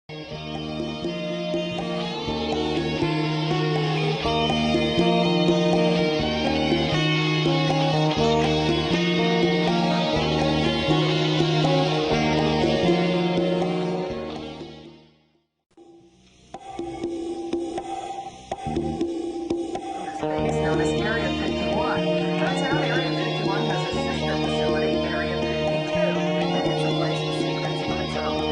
Space known as Area 51. Turns out Area 51 has a sister facility, Area 52, and it's a place of secrets of its own.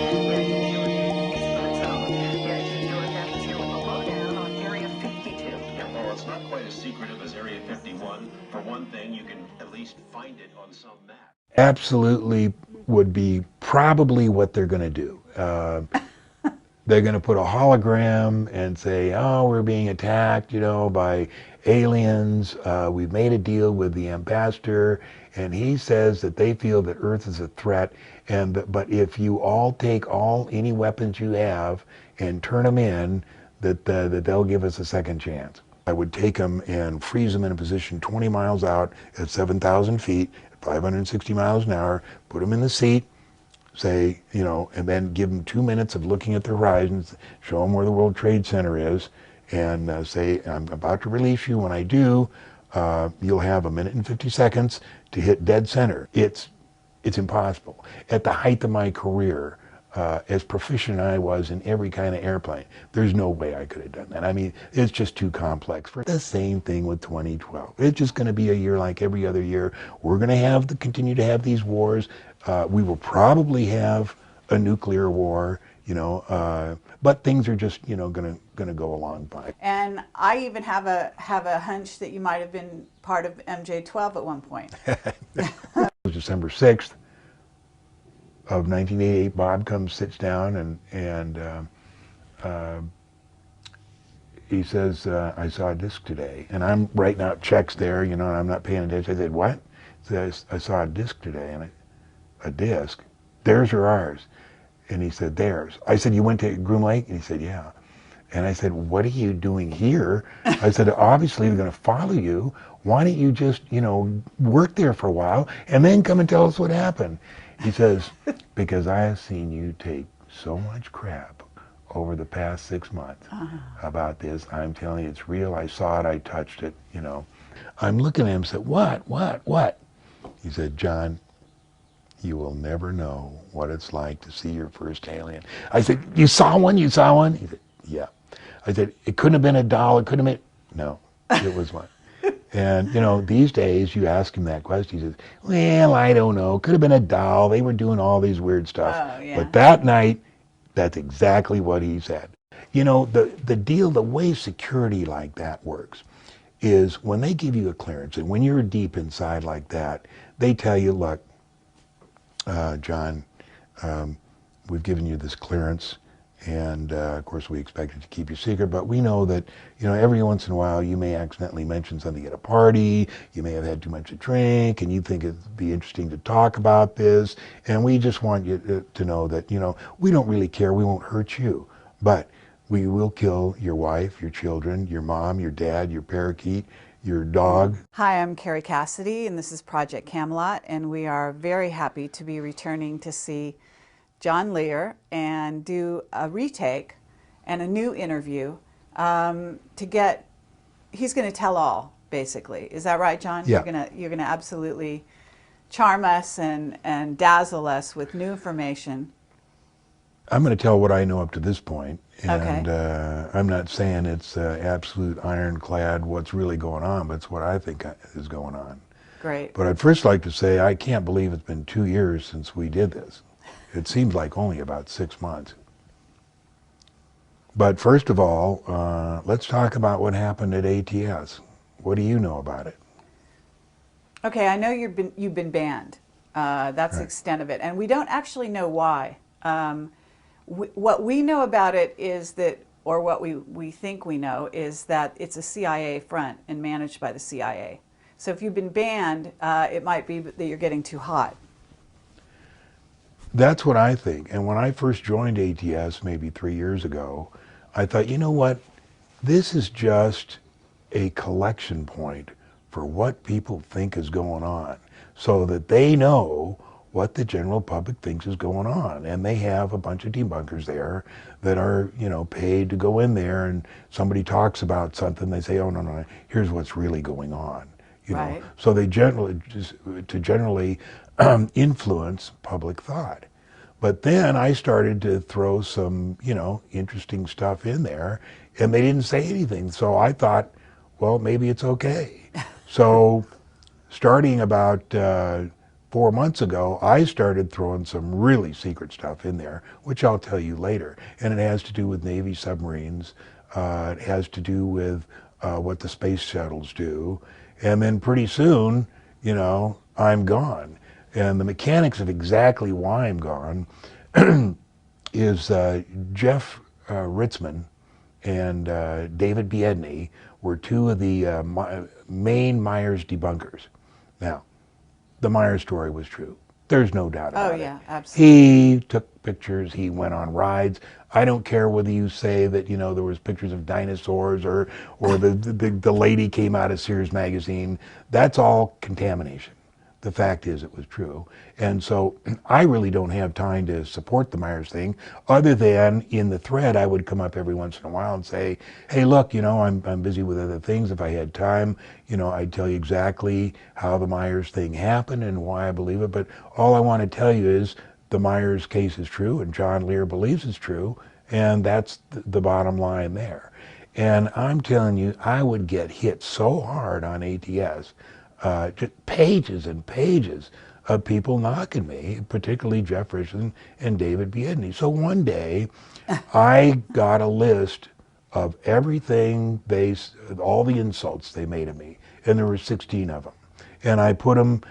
Yet you George have us here with a lowdown on Area 52. Yeah, well, it's not quite as secretive as Area 51. For one thing, you can at least find it on some map. Absolutely would be probably what they're going to do. They're going to put a hologram and say, oh, we're being attacked, by aliens. We've made a deal with the ambassador, and he says that they feel that Earth is a threat. But if you all take any weapons you have and turn them in, that they'll give us a second chance. I would take them and freeze them in a position 20 miles out at 7,000 feet, at 560 miles an hour, put them in the seat, say, and then give them 2 minutes of looking at the horizons, show them where the World Trade Center is, and say, I'm about to release you. When I do, you'll have 1 minute and 50 seconds to hit dead center. It's impossible. At the height of my career, as proficient I was in every kind of airplane, there's no way I could have done that. I mean, it's just too complex. For the same thing with 2012. It's just going to be a year like every other year. We're going to continue to have these wars. We will probably have a nuclear war, but things are just, going to go along fine. And I even have a hunch that you might have been part of MJ-12 at one point. It was December 6th of 1988. Bob sits down, and he says, I saw a disc today. And I'm writing out checks there, and I'm not paying attention. I said, what? He says, I saw a disc today. And a disc? Theirs or ours? And he said, theirs. I said, you went to Groom Lake? And he said, yeah. And I said, what are you doing here? I said, obviously they're going to follow you. Why don't you just, work there for a while and then come and tell us what happened? He says, because I have seen you take so much crap over the past 6 months about this. I'm telling you, it's real. I saw it. I touched it, I'm looking at him and said, what? He said, John, you will never know what it's like to see your first alien. I said, you saw one? He said, yeah. I said, it couldn't have been a doll. It couldn't have been, no, it was one. And, these days you ask him that question, he says, well, I don't know. Could have been a doll. They were doing all these weird stuff. Oh, yeah. But that night, that's exactly what he said. The way security like that works is when they give you a clearance, and when you're deep inside like that, they tell you, look, John, we've given you this clearance, and of course we expect it to keep you secret, but we know that, every once in a while you may accidentally mention something at a party, you may have had too much to drink, and you think it'd be interesting to talk about this, and we just want you to know that, we don't really care, we won't hurt you, but we will kill your wife, your children, your mom, your dad, your parakeet, your dog. Hi, I'm Carrie Cassidy, and this is Project Camelot, and we are very happy to be returning to see John Lear and do a retake and a new interview he's going to tell all, basically. Is that right, John? Yeah. You're gonna absolutely charm us and dazzle us with new information. I'm going to tell what I know up to this point, and Okay. I'm not saying it's absolute ironclad what's really going on, but it's what I think is going on. Great. But I'd first like to say I can't believe it's been 2 years since we did this. It seems like only about 6 months. But first of all, let's talk about what happened at ATS. What do you know about it? Okay, I know you've been banned. That's the extent of it, and we don't actually know why. What we know about it is that, or what we think we know, is that it's a CIA front and managed by the CIA. So if you've been banned, it might be that you're getting too hot. That's what I think. And when I first joined ATS maybe 3 years ago, I thought, you know what? This is just a collection point for what people think is going on, so that they know what the general public thinks is going on. And they have a bunch of debunkers there that are, paid to go in there, and somebody talks about something, they say, oh, no, here's what's really going on. Right. So they generally influence public thought. But then I started to throw some, interesting stuff in there, and they didn't say anything. So I thought, well, maybe it's okay. So starting about 4 months ago, I started throwing some really secret stuff in there, which I'll tell you later. And it has to do with Navy submarines. It has to do with what the space shuttles do. And then pretty soon, I'm gone. And the mechanics of exactly why I'm gone is Jeff Ritzman and David Biedney were two of the main Myers debunkers. Now, the Myers story was true. There's no doubt about it. Oh, yeah, absolutely. He took pictures, he went on rides. I don't care whether you say that, there was pictures of dinosaurs or the lady came out of Sears magazine. That's all contamination. The fact is it was true. And so I really don't have time to support the Myers thing, other than in the thread I would come up every once in a while and say, hey, look, I'm busy with other things. If I had time, I'd tell you exactly how the Myers thing happened and why I believe it. But all I want to tell you is the Myers case is true and John Lear believes it's true. And that's the bottom line there. And I'm telling you, I would get hit so hard on ATS, just pages and pages of people knocking me, particularly Jefferson and David Biedney. So one day, I got a list of everything all the insults they made of me, and there were 16 of them. And I put them,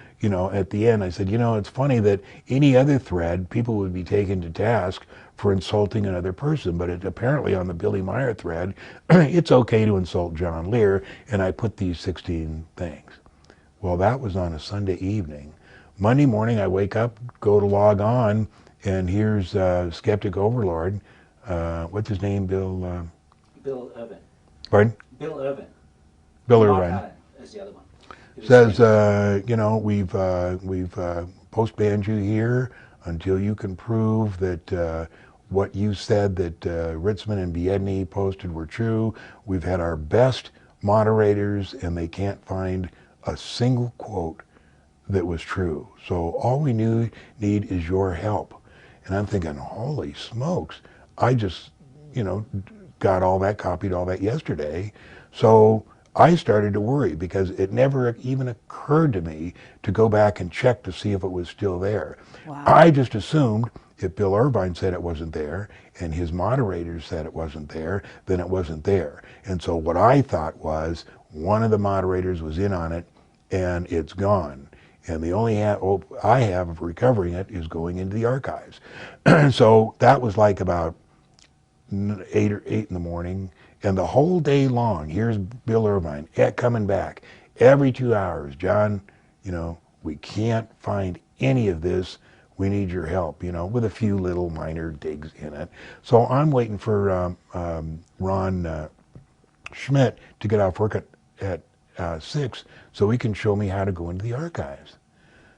at the end, I said, it's funny that any other thread, people would be taken to task for insulting another person, but apparently on the Billy Meyer thread, it's okay to insult John Lear, and I put these 16 things. Well, that was on a Sunday evening. Monday morning, I wake up, go to log on, and here's Skeptic Overlord. What's his name, Bill? Bill Irvin. Pardon? Bill Irvin. Bill Mark Irvin. Allen is the other one. Says, we've post-banned you here until you can prove that what you said that Ritzman and Biedney posted were true. We've had our best moderators, and they can't find a single quote that was true. So all we need is your help. And I'm thinking, holy smokes, I just, got all that, copied all that yesterday. So I started to worry because it never even occurred to me to go back and check to see if it was still there. Wow. I just assumed if Bill Irvine said it wasn't there and his moderators said it wasn't there, then it wasn't there. And so what I thought was one of the moderators was in on it and it's gone. And the only hope I have of recovering it is going into the archives. So that was like about 8 in the morning. And the whole day long, here's Bill Irvine coming back every 2 hours. John, we can't find any of this. We need your help, with a few little minor digs in it. So I'm waiting for Ron Schmidt to get off work at 6 so he can show me how to go into the archives.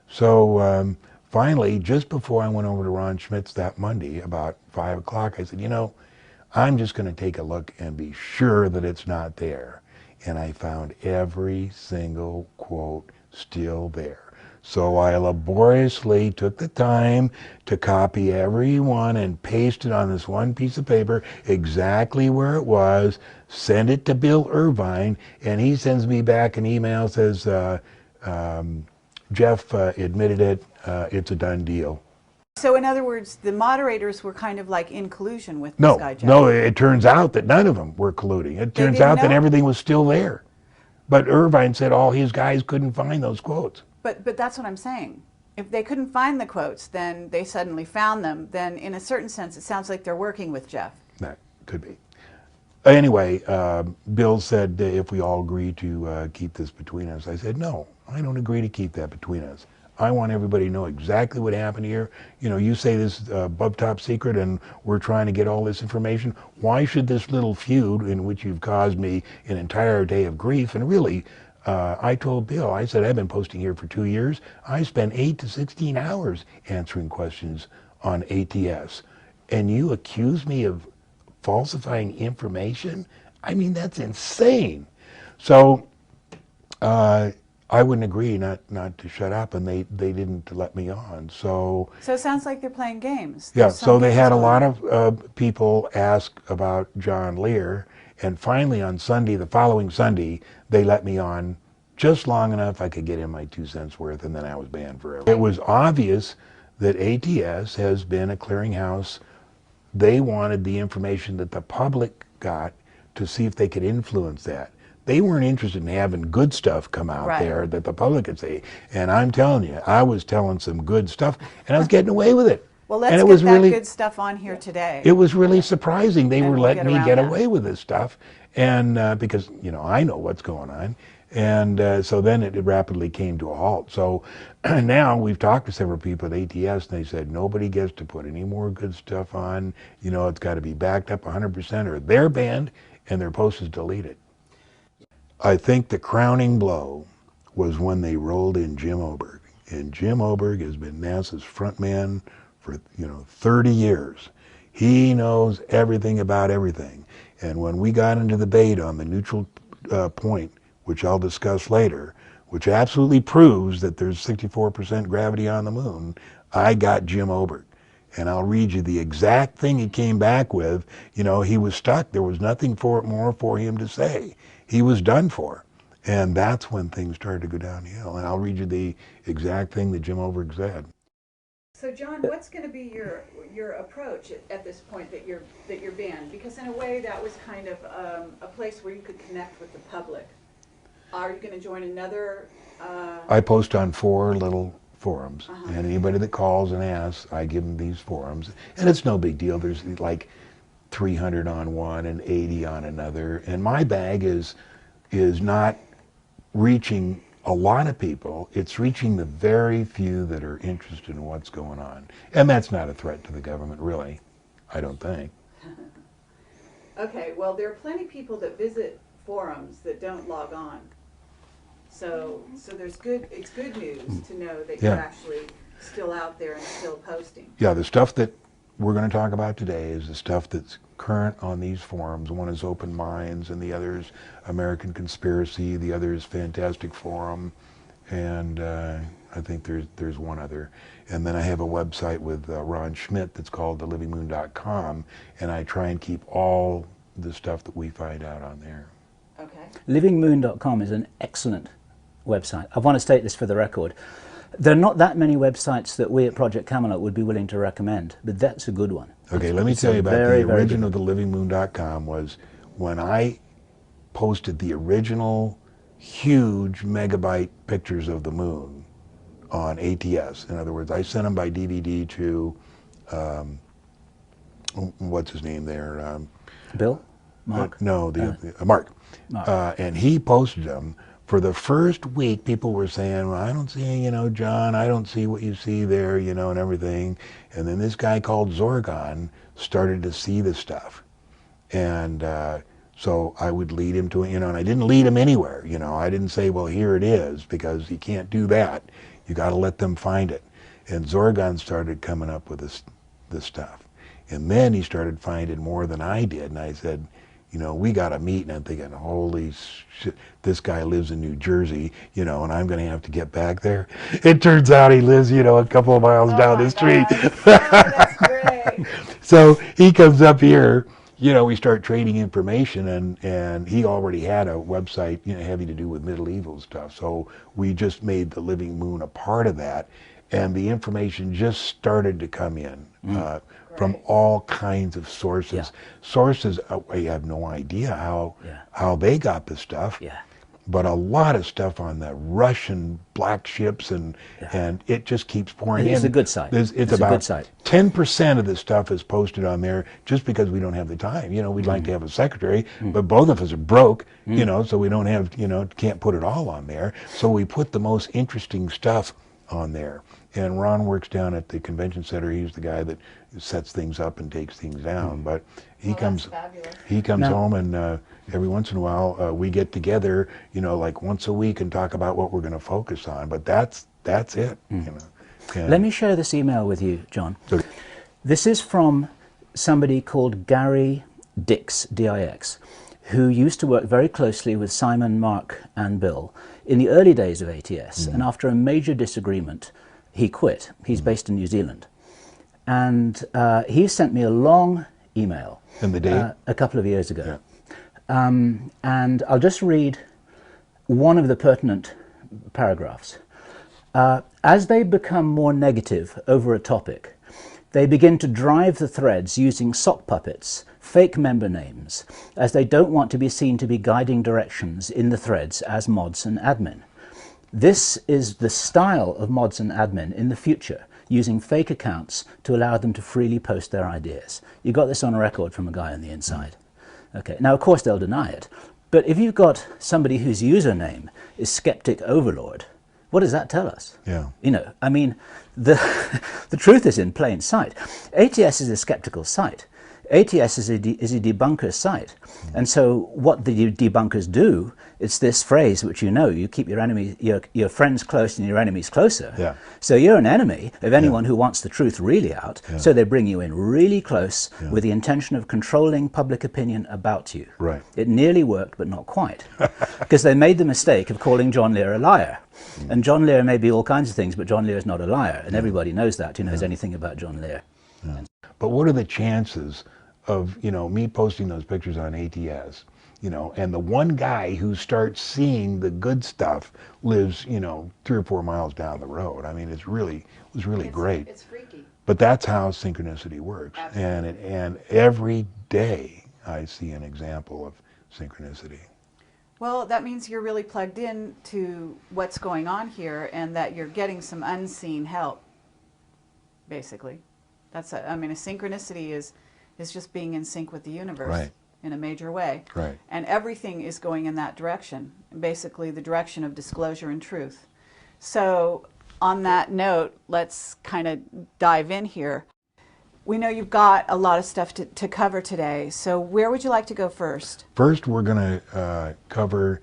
So finally, just before I went over to Ron Schmidt's that Monday, about 5 o'clock, I said, I'm just going to take a look and be sure that it's not there. And I found every single quote still there. So I laboriously took the time to copy every one and paste it on this one piece of paper exactly where it was, send it to Bill Irvine, and he sends me back an email, says, Jeff admitted it, it's a done deal. So in other words, the moderators were kind of like in collusion with this No, guy, Jeff. no, it turns out that none of them were colluding. It turns didn't out that know? everything was still there. But Irvine said all his guys couldn't find those quotes. But that's what I'm saying. If they couldn't find the quotes, then they suddenly found them. Then in a certain sense, it sounds like they're working with Jeff. That could be. Anyway, Bill said if we all agree to keep this between us. I said, no, I don't agree to keep that between us. I want everybody to know exactly what happened here. You say this is above top secret and we're trying to get all this information. Why should this little feud in which you've caused me an entire day of grief, and really I told Bill, I said, I've been posting here for 2 years. I spent 8 to 16 hours answering questions on ATS. And you accuse me of falsifying information? I mean, that's insane. So I wouldn't agree not to shut up, and they didn't let me on. So So it sounds like they're playing games. yeah, There's some so they games had a going lot on. of people ask about John Lear, and finally on Sunday, the following Sunday, they let me on just long enough I could get in my 2 cents worth, and then I was banned forever. It was obvious that ATS has been a clearinghouse. They wanted the information that the public got to see if they could influence that. They weren't interested in having good stuff come out Right. there that the public could see. And I'm telling you, I was telling some good stuff, and I was getting away with it. Well, let's and it get was that really, good stuff on here today. it was really surprising. They And were we'll letting get me around get that. away with this stuff, and because I know what's going on. And so then it rapidly came to a halt. So now we've talked to several people at ATS, and they said nobody gets to put any more good stuff on. It's got to be backed up 100%, or they're banned and their post is deleted. I think the crowning blow was when they rolled in Jim Oberg. And Jim Oberg has been NASA's front man for 30 years. He knows everything about everything. And when we got into the debate on the neutral point, which I'll discuss later, which absolutely proves that there's 64% gravity on the moon, I got Jim Oberg. And I'll read you the exact thing he came back with. He was stuck. There was nothing more for him to say. He was done for. And that's when things started to go downhill. And I'll read you the exact thing that Jim Oberg said. So, John, what's going to be your approach at this point that you're banned? Because in a way, that was kind of a place where you could connect with the public. Are you going to join another? I post on 4 little forums, and anybody that calls and asks, I give them these forums. And it's no big deal. There's like 300 on one and 80 on another. And my bag is not reaching a lot of people. It's reaching the very few that are interested in what's going on. And that's not a threat to the government, really, I don't think. Okay, well, there are plenty of people that visit forums that don't log on. So it's good news to know that you're Yeah. actually still out there and still posting. Yeah, the stuff that we're going to talk about today is the stuff that's current on these forums. One is Open Minds, and the other is American Conspiracy. The other is Fantastic Forum, and I think there's one other. And then I have a website with Ron Schmidt that's called thelivingmoon.com, and I try and keep all the stuff that we find out on there. Okay. Livingmoon.com is an excellent website. I want to state this for the record. There are not that many websites that we at Project Camelot would be willing to recommend, but that's a good one. Okay, let me tell you about the origin of the livingmoon.com was when I posted the original huge megabyte pictures of the moon on ATS. In other words, I sent them by DVD to, what's his name there? Bill? Mark? No, Mark. Mark. And he posted them. For the first week, people were saying, well, I don't see, John, I don't see what you see there, and everything. And then this guy called Zorgon started to see the stuff. And so I would lead him to it, and I didn't lead him anywhere. I didn't say, well, here it is, because you can't do that. You got to let them find it. And Zorgon started coming up with this stuff. And then he started finding more than I did. And I said, we got to meet. And I'm thinking, holy shit, this guy lives in New Jersey, and I'm going to have to get back there. It turns out he lives, a couple of miles down the street. That's great. So he comes up here, we start trading information, and he already had a website, having to do with medieval stuff. So we just made the Living Moon a part of that, and the information just started to come in. From all kinds of sources. Yeah. Sources, I have no idea how they got the stuff, but a lot of stuff on the Russian black ships, and it just keeps pouring in. It's a good site. It's about a good site. 10% of the stuff is posted on there just because we don't have the time. We'd like to have a secretary, but both of us are broke, so we don't have, can't put it all on there. So we put the most interesting stuff on there. and Ron works down at the convention center. He's the guy that sets things up and takes things down. But he comes Now- home, and every once in a while we get together, like once a week, and talk about what we're going to focus on. But that's it. And Let me share this email with you, John. Okay. This is from somebody called Gary Dix, D-I-X, who used to work very closely with Simon, Mark, and Bill in the early days of ATS. And after a major disagreement, he quit. He's based in New Zealand. And he sent me a long email And the date? a couple of years ago. And I'll just read one of the pertinent paragraphs. As they become more negative over a topic, they begin to drive the threads using sock puppets, fake member names, as they don't want to be seen to be guiding directions in the threads as mods and admin. This is the style of mods and admin in the future, using fake accounts to allow them to freely post their ideas. You got this on a record from a guy on the inside. Okay. Now, of course, they'll deny it. But if you've got somebody whose username is Skeptic Overlord, what does that tell us? Yeah. I mean, the truth is in plain sight. ATS is a skeptical site. ATS is a debunker site. And so what the debunkers do, it's this phrase which you keep your friends close and your enemies closer. Yeah. So you're an enemy of anyone who wants the truth really out. So they bring you in really close with the intention of controlling public opinion about you. Right. It nearly worked, but not quite. Because they made the mistake of calling John Lear a liar. And John Lear may be all kinds of things, but John Lear is not a liar. And everybody knows that, who knows anything about John Lear. But what are the chances of, me posting those pictures on ATS, and the one guy who starts seeing the good stuff lives, 3 or 4 miles down the road? I mean, it was really great. It's freaky. But that's how synchronicity works. And every day I see an example of synchronicity. Well, that means you're really plugged in to what's going on here, and that you're getting some unseen help, basically. A synchronicity is just being in sync with the universe. Right. In a major way. Right. And everything is going in that direction, basically the direction of disclosure and truth. So on that note, let's kind of dive in here. We know you've got a lot of stuff to cover today, so where would you like to go first? First, we're going to cover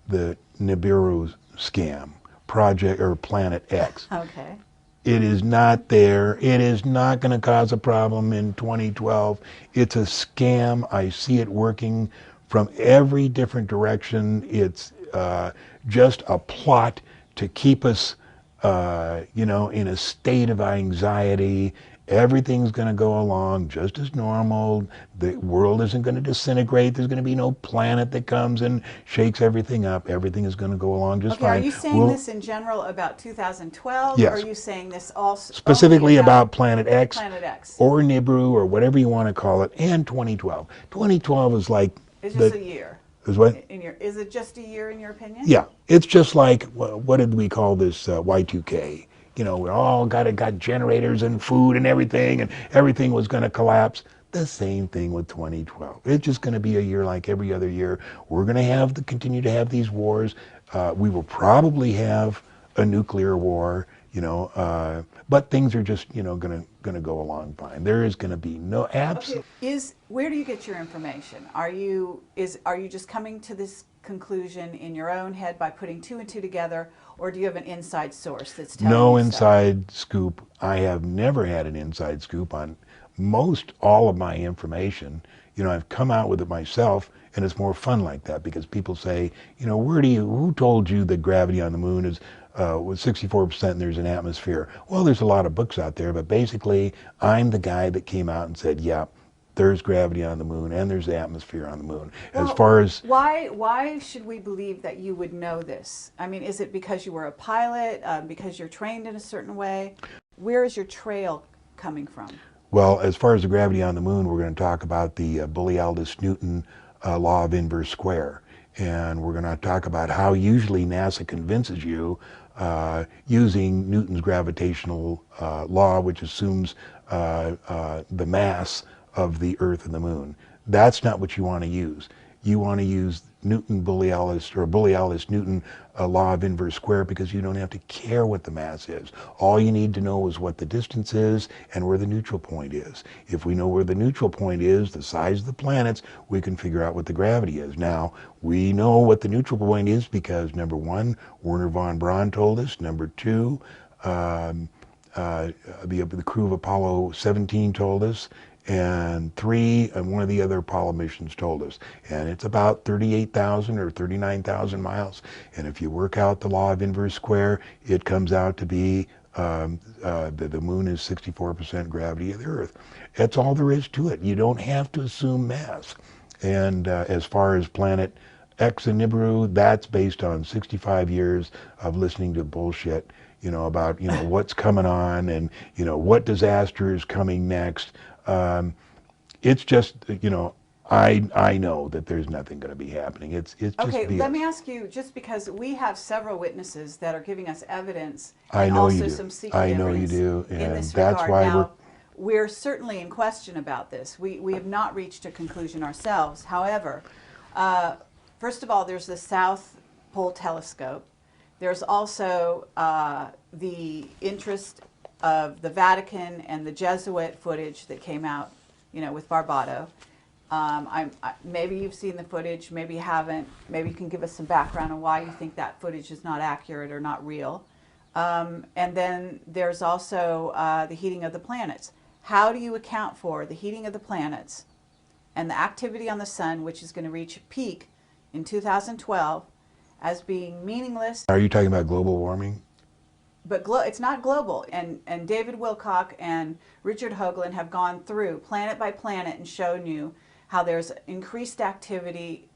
the Nibiru scam, Project or Planet X. Okay. It is not there. It is not going to cause a problem in 2012. It's a scam. I see it working from every different direction. It's just a plot to keep us, in a state of anxiety. Everything's going to go along just as normal. The world isn't going to disintegrate. There's going to be no planet that comes and shakes everything up. Everything is going to go along just fine. Are you saying this in general about 2012? Yes. Or are you saying this also specifically about Planet X, X, or Nibiru, or whatever you want to call it, and 2012. 2012 is like... It's just a year. Is what? Is it just a year in your opinion? Yeah. It's just like, what did we call this, Y2K? We all got generators and food and everything was going to collapse. The same thing with 2012. It's just going to be a year like every other year. We're going to continue to have these wars. We will probably have a nuclear war, but things are just, going to go along fine. There is going to be no absolute. Okay. Where do you get your information? Are you just coming to this conclusion in your own head by putting 2 and 2 together, or do you have an inside source that's telling you No stuff? inside scoop. I have never had an inside scoop on most all of my information. I've come out with it myself, and it's more fun like that because people say, who told you that gravity on the moon is was 64% and there's an atmosphere? Well, there's a lot of books out there, but basically I'm the guy that came out and said, yeah, there's gravity on the moon and there's the atmosphere on the moon. As far as why should we believe that you would know this? I mean, is it because you were a pilot, because you're trained in a certain way? Where is your trail coming from? Well, as far as the gravity on the moon, we're going to talk about the Bully-Aldous-Newton law of inverse square. And we're going to talk about how usually NASA convinces you using Newton's gravitational law, which assumes the mass of the Earth and the Moon. That's not what you want to use. you want to use Newton-Borealis or Borealis-Newton law of inverse square because you don't have to care what the mass is. All you need to know is what the distance is and where the neutral point is. If we know where the neutral point is, the size of the planets, we can figure out what the gravity is. Now, we know what the neutral point is because, number one, Wernher von Braun told us. Number two, the crew of Apollo 17 told us, and three, and one of the other Apollo missions told us. And it's about 38,000 or 39,000 miles. And if you work out the law of inverse square, it comes out to be the moon is 64% gravity of the Earth. That's all there is to it. You don't have to assume mass. And as far as planet X and Nibiru, that's based on 65 years of listening to bullshit, about, what's coming on and, what disaster is coming next. It's just, I know that there's nothing going to be happening. It's just okay. BS. Let me ask you, just because we have several witnesses that are giving us evidence, I and know also you do. some secret I know you evidence do, in and this that's regard. why Now, we're certainly in question about this. We have not reached a conclusion ourselves. However, first of all, there's the South Pole Telescope. There's also the interest of the Vatican and the Jesuit footage that came out, with Barbado. Maybe you've seen the footage, maybe you haven't. Maybe you can give us some background on why you think that footage is not accurate or not real. And then there's also the heating of the planets. How do you account for the heating of the planets and the activity on the sun, which is going to reach a peak in 2012, as being meaningless? Are you talking about global warming? But it's not global. And David Wilcock and Richard Hoagland have gone through planet by planet and shown you how there's increased activity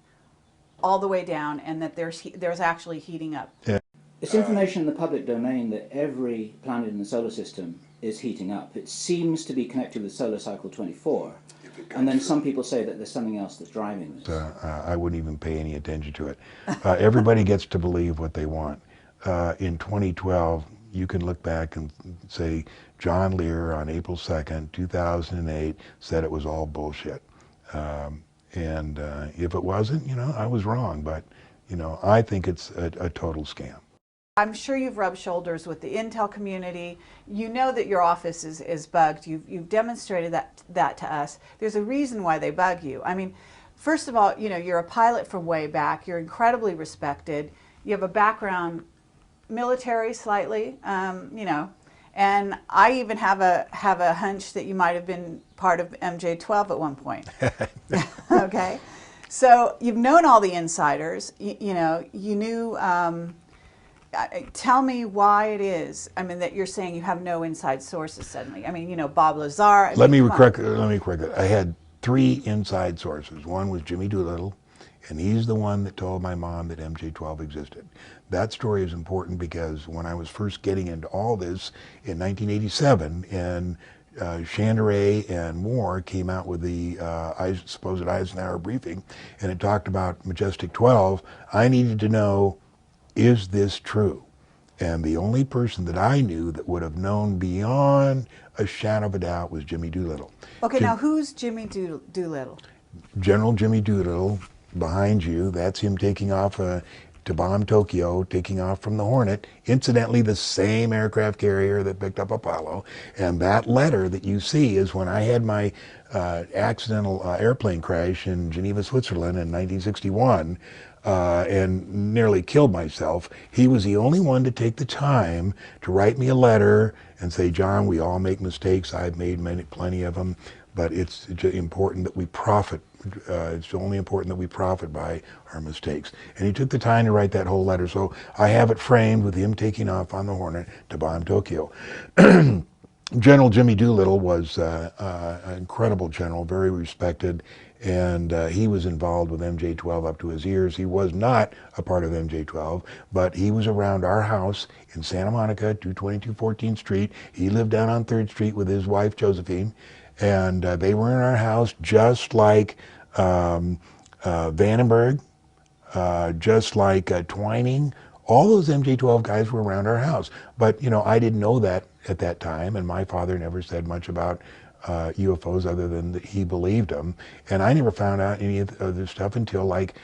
all the way down, and that there's actually heating up. Yeah. It's information in the public domain that every planet in the solar system is heating up. It seems to be connected with solar cycle 24. And then some people say that there's something else that's driving this. I wouldn't even pay any attention to it. Everybody gets to believe what they want. In 2012, you can look back and say John Lear on April 2nd, 2008 said it was all bullshit. And if it wasn't, I was wrong. But, I think it's a total scam. I'm sure you've rubbed shoulders with the Intel community. You know that your office is bugged. You've demonstrated that to us. There's a reason why they bug you. I mean, first of all, you're a pilot from way back. You're incredibly respected. You have a background, military slightly, and I even have a hunch that you might have been part of MJ-12 at one point. Okay, so you've known all the insiders. You knew. Tell me why it is. I mean, that you're saying you have no inside sources suddenly. I mean, Bob Lazar. Let me correct it. I had 3 inside sources. One was Jimmy Doolittle, and he's the one that told my mom that MJ-12 existed. That story is important because when I was first getting into all this in 1987, and Chandray and Moore came out with the supposed Eisenhower briefing, and it talked about Majestic 12, I needed to know, is this true? And the only person that I knew that would have known beyond a shadow of a doubt was Jimmy Doolittle. Okay, now who's Jimmy Doolittle? General Jimmy Doolittle, behind you, that's him taking off to bomb Tokyo, taking off from the Hornet, incidentally the same aircraft carrier that picked up Apollo. And that letter that you see is when I had my accidental airplane crash in Geneva, Switzerland in 1961, and nearly killed myself. He was the only one to take the time to write me a letter and say, John, we all make mistakes. I've made plenty of them, but it's important that we profit. It's only important that we profit by our mistakes. And he took the time to write that whole letter. So I have it framed with him taking off on the Hornet to bomb Tokyo. General Jimmy Doolittle was an incredible general, very respected, and he was involved with MJ-12 up to his ears. He was not a part of MJ-12, but he was around our house in Santa Monica, 222 14th Street. He lived down on 3rd Street with his wife, Josephine, and they were in our house just like Vandenberg, just like Twining. All those MJ-12 guys were around our house. But, I didn't know that at that time, and my father never said much about UFOs other than that he believed them. And I never found out any of this stuff until like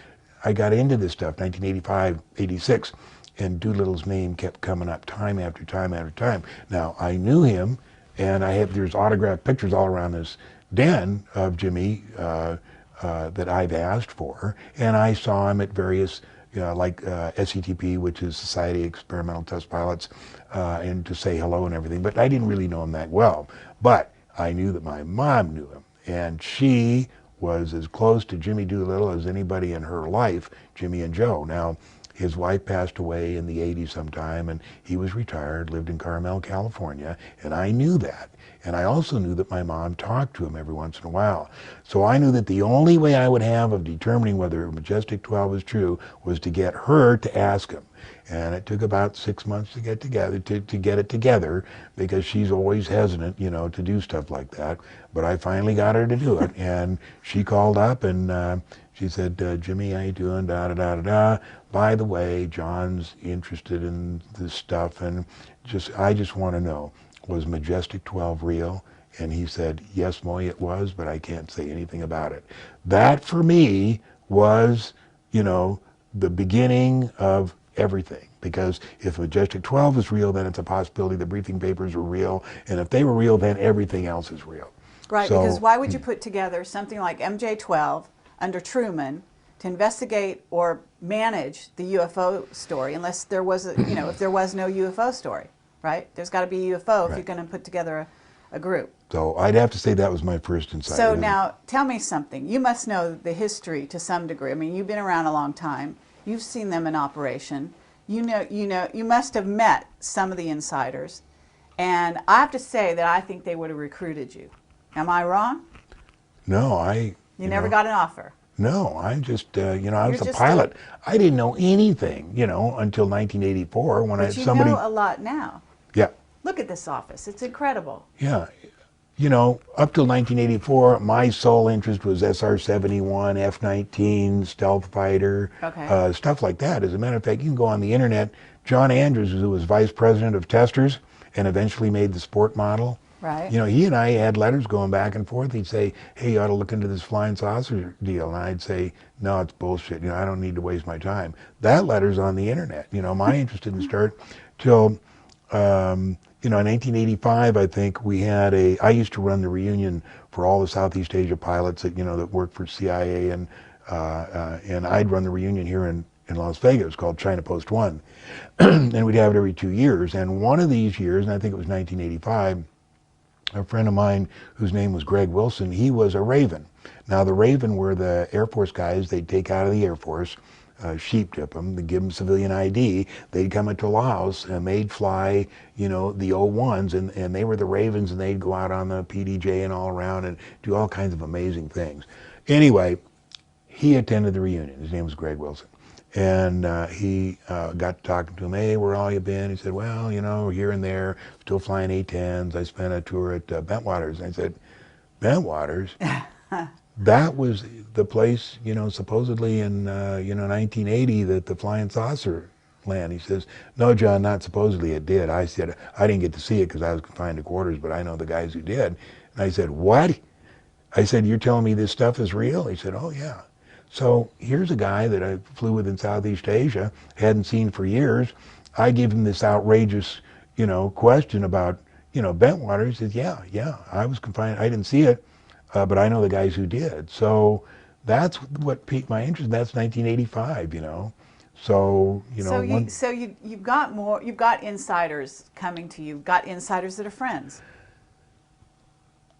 I got into this stuff, 1985, 86, and Doolittle's name kept coming up time after time after time. Now, I knew him, and there's autographed pictures all around this den of Jimmy that I've asked for, and I saw him at various, like SCTP, which is Society of Experimental Test Pilots, and to say hello and everything, but I didn't really know him that well. But I knew that my mom knew him, and she was as close to Jimmy Doolittle as anybody in her life, Jimmy and Joe. Now, his wife passed away in the 80s sometime, and he was retired, lived in Carmel, California, and I knew that. And I also knew that my mom talked to him every once in a while. So I knew that the only way I would have of determining whether Majestic 12 was true was to get her to ask him. And it took about 6 months to get together, to get it together, because she's always hesitant, to do stuff like that. But I finally got her to do it, and she called up and she said, Jimmy, how you doing? Da da da da da. By the way, John's interested in this stuff, and I just want to know, was Majestic 12 real? And he said, yes, Moy, it was, but I can't say anything about it. That, for me, was, the beginning of everything. Because if Majestic 12 is real, then it's a possibility the briefing papers were real. And if they were real, then everything else is real. Right, so, because why would you put together something like MJ-12 under Truman to investigate or manage the UFO story unless there was, if there was no UFO story, right? There's got to be a UFO if you're going to put together a group. So I'd have to say that was my first insight. So now, tell me something. You must know the history to some degree. I mean, you've been around a long time. You've seen them in operation. You must have met some of the insiders. And I have to say that I think they would have recruited you. Am I wrong? No, You never got an offer? No, I just, I was a pilot. I didn't know anything, until 1984 when but somebody... you know a lot now. Yeah. Look at this office. It's incredible. Yeah. Up till 1984, my sole interest was SR-71, F-19, stealth fighter, stuff like that. As a matter of fact, you can go on the internet. John Andrews, who was vice president of testers and eventually made the sport model, right? He and I had letters going back and forth. He'd say, hey, you ought to look into this flying saucer deal. And I'd say, no, it's bullshit. I don't need to waste my time. That letter's on the internet. My interest didn't start till... in 1985, I think we had I used to run the reunion for all the Southeast Asia pilots that, that worked for CIA, and I'd run the reunion here in Las Vegas called China Post 1. And we'd have it every 2 years. And one of these years, and I think it was 1985, a friend of mine whose name was Greg Wilson, he was a Raven. Now, the Raven were the Air Force guys they'd take out of the Air Force, sheep dip them, they give them civilian ID, they'd come into Laos and they'd fly, the O-1s, and they were the Ravens, and they'd go out on the PDJ and all around and do all kinds of amazing things. Anyway, he attended the reunion. His name was Greg Wilson. And he got talking to him, hey, where all you been? He said, well, here and there, still flying A-10s. I spent a tour at Bentwaters. And I said, Bentwaters? That was the place, supposedly in, 1980 that the flying saucer landed. He says, no, John, not supposedly, it did. I said, I didn't get to see it because I was confined to quarters, but I know the guys who did. And I said, what? I said, you're telling me this stuff is real? He said, oh, yeah. So here's a guy that I flew with in Southeast Asia, hadn't seen for years. I give him this outrageous, question about, Bentwater. He says, yeah, I was confined. I didn't see it. But I know the guys who did. So that's what piqued my interest. That's 1985, So, you've got insiders coming to you. You've got insiders that are friends.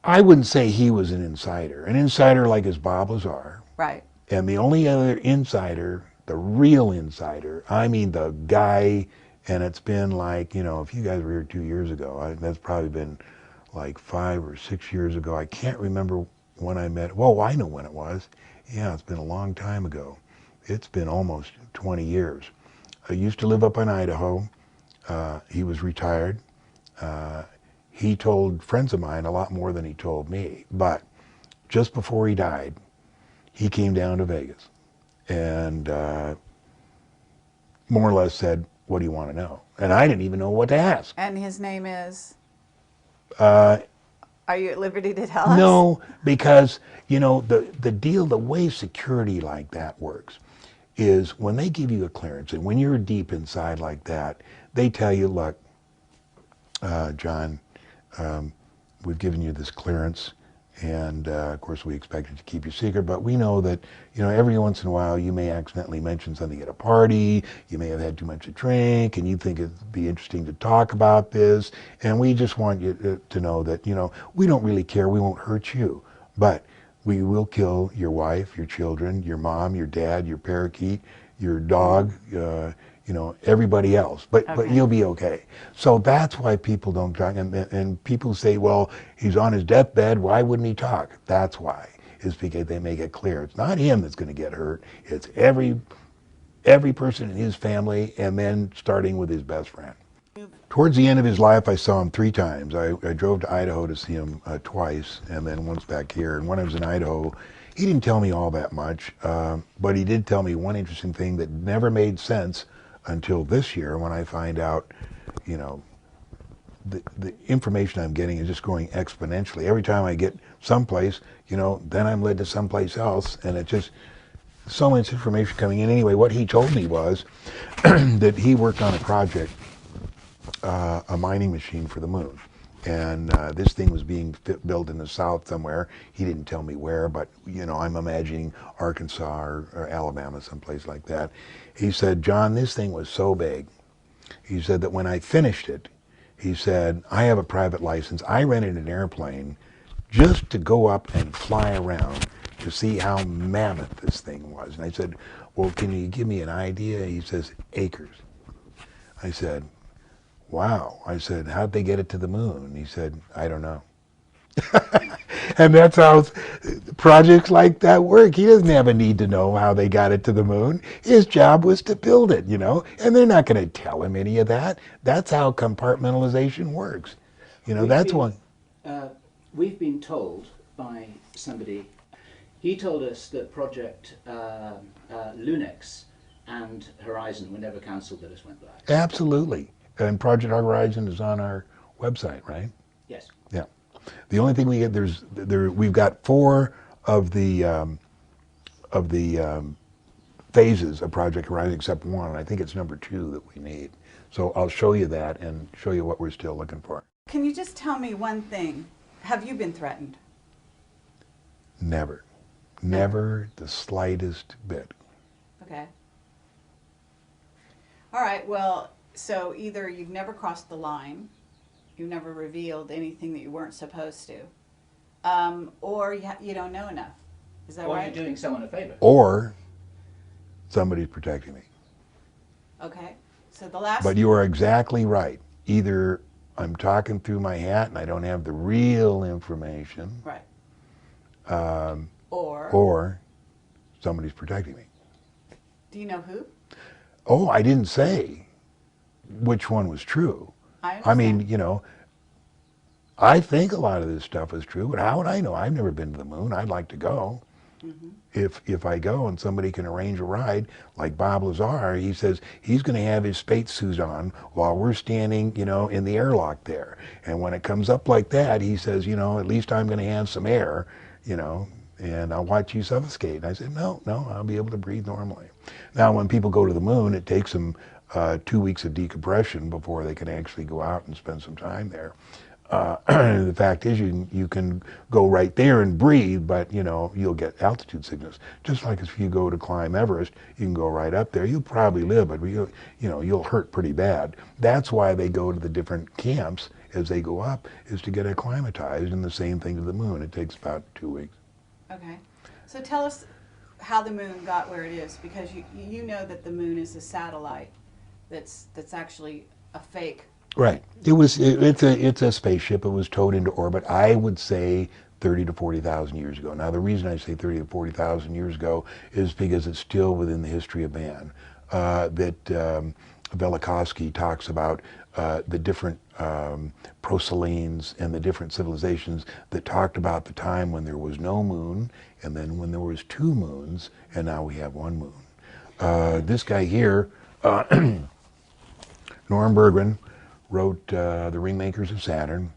I wouldn't say he was an insider. An insider like is Bob Lazar. Right. And the only other insider, the real insider, I mean the guy, and it's been like, if you guys were here 2 years ago, that's probably been like 5 or 6 years ago. I can't remember when I met. Well, I know when it was. Yeah, it's been a long time ago. It's been almost 20 years. I used to live up in Idaho. He was retired. He told friends of mine a lot more than he told me. But just before he died, he came down to Vegas and more or less said, what do you want to know? And I didn't even know what to ask. And his name is? Are you at liberty to tell us? No, because, you know, the deal, the way security like that works is when they give you a clearance, and when you're deep inside like that, they tell you, look, John, we've given you this clearance, and of course we expect it to keep you secret, but we know that, you know, every once in a while you may accidentally mention something at a party, you may have had too much to drink, and you think it'd be interesting to talk about this, and we just want you to know that, you know, we don't really care, we won't hurt you, but we will kill your wife, your children, your mom, your dad, your parakeet, your dog, you know, everybody else, but you'll be okay. So that's why people don't talk, and people say, well, he's on his deathbed, why wouldn't he talk? That's why, is because they make it clear. It's not him that's going to get hurt, it's every person in his family, and then starting with his best friend. Towards the end of his life, I saw him 3 times. I drove to Idaho to see him twice, and then once back here. And when I was in Idaho, he didn't tell me all that much, but he did tell me one interesting thing that never made sense until this year, when I find out, you know, the information I'm getting is just growing exponentially. Every time I get someplace, you know, then I'm led to someplace else, and it's just so much information coming in. Anyway, what he told me was that he worked on a project, a mining machine for the moon. And this thing was being built in the south somewhere. He didn't tell me where, but, you know, I'm imagining Arkansas or Alabama, someplace like that. He said, John, this thing was so big. He said that when I finished it, he said, I have a private license. I rented an airplane just to go up and fly around to see how mammoth this thing was. And I said, well, can you give me an idea? He says, acres. I said, wow. I said, how'd they get it to the moon? And he said, I don't know. And that's how projects like that work. He doesn't have a need to know how they got it to the moon. His job was to build it, you know, and they're not going to tell him any of that. That's how compartmentalization works. You know, that's one. We've been told by somebody, he told us that Project Lunex and Horizon were never cancelled, they just went black. Absolutely. And Project Horizon is on our website, right? Yes. Yeah. The only thing we get we've got 4 of the phases of Project Horizon, except one. I think it's number 2 that we need. So I'll show you that and show you what we're still looking for. Can you just tell me one thing? Have you been threatened? Never. Never the slightest bit. Okay. All right, well, so either you've never crossed the line, you've never revealed anything that you weren't supposed to, or you don't know enough. Is that right? Or you're doing someone a favor. Or somebody's protecting me. Okay. So the last... But you are exactly right. Either I'm talking through my hat and I don't have the real information. Right. Or somebody's protecting me. Do you know who? Oh, I didn't say which one was true. I mean, you know, I think a lot of this stuff is true, but how would I know? I've never been to the moon. I'd like to go. Mm-hmm. If I go and somebody can arrange a ride, like Bob Lazar, he says he's going to have his spacesuit on while we're standing, you know, in the airlock there. And when it comes up like that, he says, you know, at least I'm going to have some air, you know, and I'll watch you suffocate. And I said, no, I'll be able to breathe normally. Now, when people go to the moon, it takes them 2 weeks of decompression before they can actually go out and spend some time there. The fact is, you can go right there and breathe, but you know you'll get altitude sickness. Just like if you go to climb Everest, you can go right up there. You'll probably live, but you'll hurt pretty bad. That's why they go to the different camps as they go up, is to get acclimatized. And the same thing to the moon. It takes about 2 weeks. Okay, so tell us how the moon got where it is, because you know that the moon is a satellite that's actually a fake. Right. It's a spaceship. It was towed into orbit, I would say 30 to 40,000 years ago. Now, the reason I say 30 to 40,000 years ago is because it's still within the history of man. Velikovsky talks about the different proselenes and the different civilizations that talked about the time when there was no moon, and then when there was 2 moons, and now we have 1 moon. This guy here, Norm Berggren, wrote The Ringmakers of Saturn.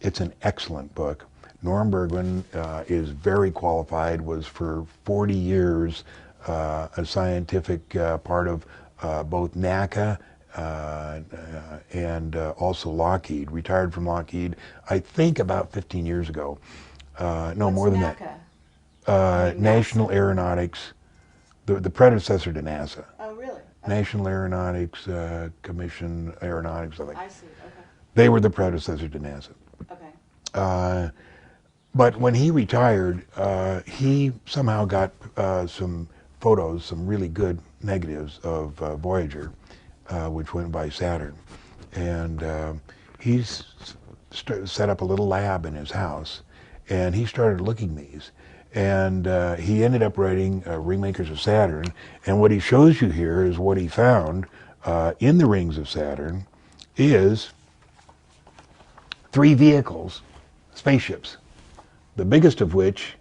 It's an excellent book. Norm Bergman is very qualified, was for 40 years a scientific part of both NACA and also Lockheed. Retired from Lockheed, I think about 15 years ago. No, What's more than NACA? that. National Aeronautics, the predecessor to NASA. Oh, really? Okay. National Aeronautics Commission, Aeronautics, I think. I see. Okay. They were the predecessor to NASA. Okay. But when he retired, he somehow got some photos, some really good negatives of Voyager, which went by Saturn. And he's set up a little lab in his house, and he started looking these. And he ended up writing Ringmakers of Saturn, and what he shows you here is what he found in the rings of Saturn is 3 vehicles, spaceships, the biggest of which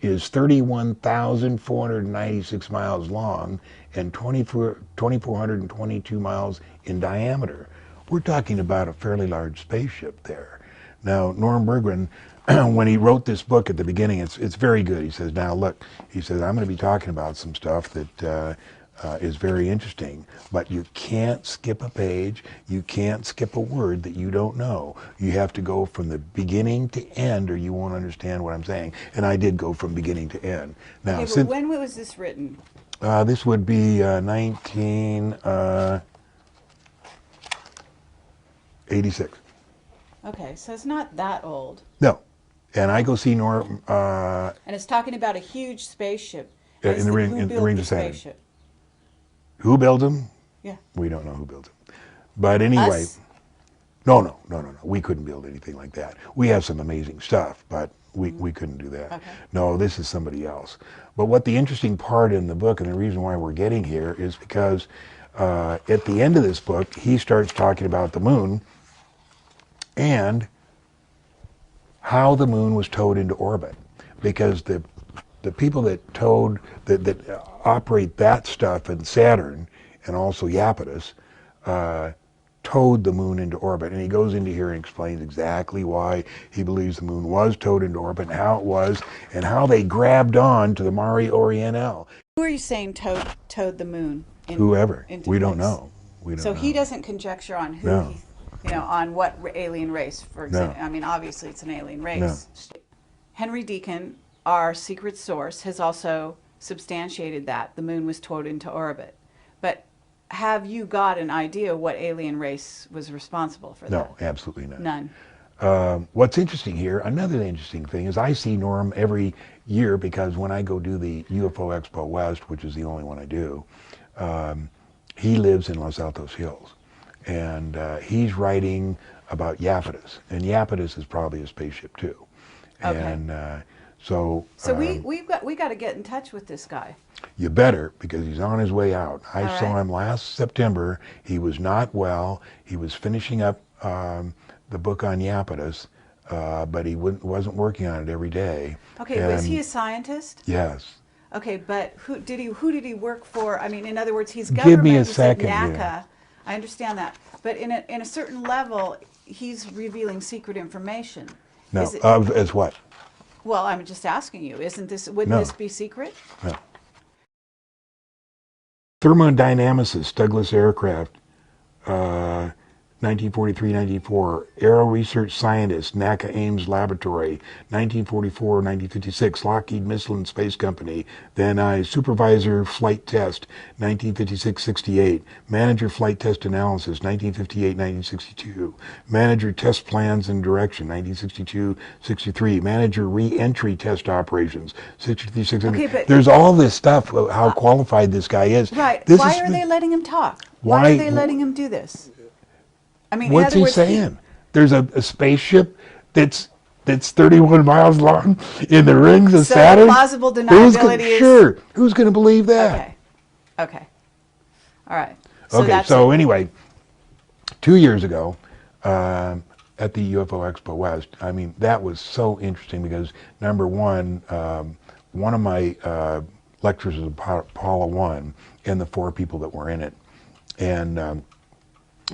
is 31,496 miles long and 2,422 miles in diameter. We're talking about a fairly large spaceship there. Now, Norm Bergman, when he wrote this book at the beginning, it's very good. He says, now look, he says, I'm going to be talking about some stuff that is very interesting, but you can't skip a page, you can't skip a word that you don't know. You have to go from the beginning to end or you won't understand what I'm saying. And I did go from beginning to end. Now, Okay, but when was this written? this would be 1986. Okay, so it's not that old. No. And I go see Norm And it's talking about a huge spaceship. in It's the who ring, in the built rings the of Saturn. spaceship? Who built them? Yeah. We don't know who built them. But anyway, Us? no. We couldn't build anything like that. We have some amazing stuff, but we couldn't do that. Okay. No, this is somebody else. But what the interesting part in the book, and the reason why we're getting here, is because at the end of this book, he starts talking about the moon and how the moon was towed into orbit. Because the people that operate that stuff in Saturn and also Iapetus towed the moon into orbit. And he goes into here and explains exactly why he believes the moon was towed into orbit and how it was and how they grabbed on to the Mare Orientale. Who are you saying towed the moon? Whoever. Into We don't place? know. We don't So know. he doesn't conjecture on who No. on what alien race, for example. No. I mean, obviously it's an alien race. Henry Deacon, our secret source, has also substantiated that the moon was towed into orbit. But have you got an idea what alien race was responsible for that? No, absolutely not. None. What's interesting here, another interesting thing, is I see Norm every year because when I go do the UFO Expo West, which is the only one I do, he lives in Los Altos Hills. And he's writing about Iapetus. And Iapetus is probably a spaceship too. Okay. And so we got to get in touch with this guy. you better, because he's on his way out. I All saw right. him last September. He was not well. He was finishing up the book on Iapetus, but he wasn't working on it every day. Okay, was he a scientist? Yes. Okay, but who did he work for? I mean, in other words, he's Give government. me a you said second NACA. here. I understand that, but in a certain level, he's revealing secret information. No, Is it- as what? well, I'm just asking you. Wouldn't No. this be secret? No. Thermodynamicist, Douglas Aircraft, 1943-94. Aero Research Scientist, NACA Ames Laboratory, 1944-1956. Lockheed Missile and Space Company. Then I Supervisor Flight Test, 1956-68. Manager Flight Test Analysis, 1958-1962. Manager Test Plans and Direction, 1962-63. Manager Re-Entry Test Operations, 63-600. Okay, but- There's all this stuff, how qualified this guy is. Right. This Why is are the- they letting him talk? Why- Why are they letting him do this? I mean, in What's other he words, saying? There's a spaceship that's 31 miles long in the rings of So Saturn. plausible Who's deniability is- sure. Who's going to believe that? Okay. All right. Okay. that's So it. anyway, 2 years ago, at the UFO Expo West, I mean, that was so interesting because number one, one of my lectures was Apollo 1 and the 4 people that were in it, and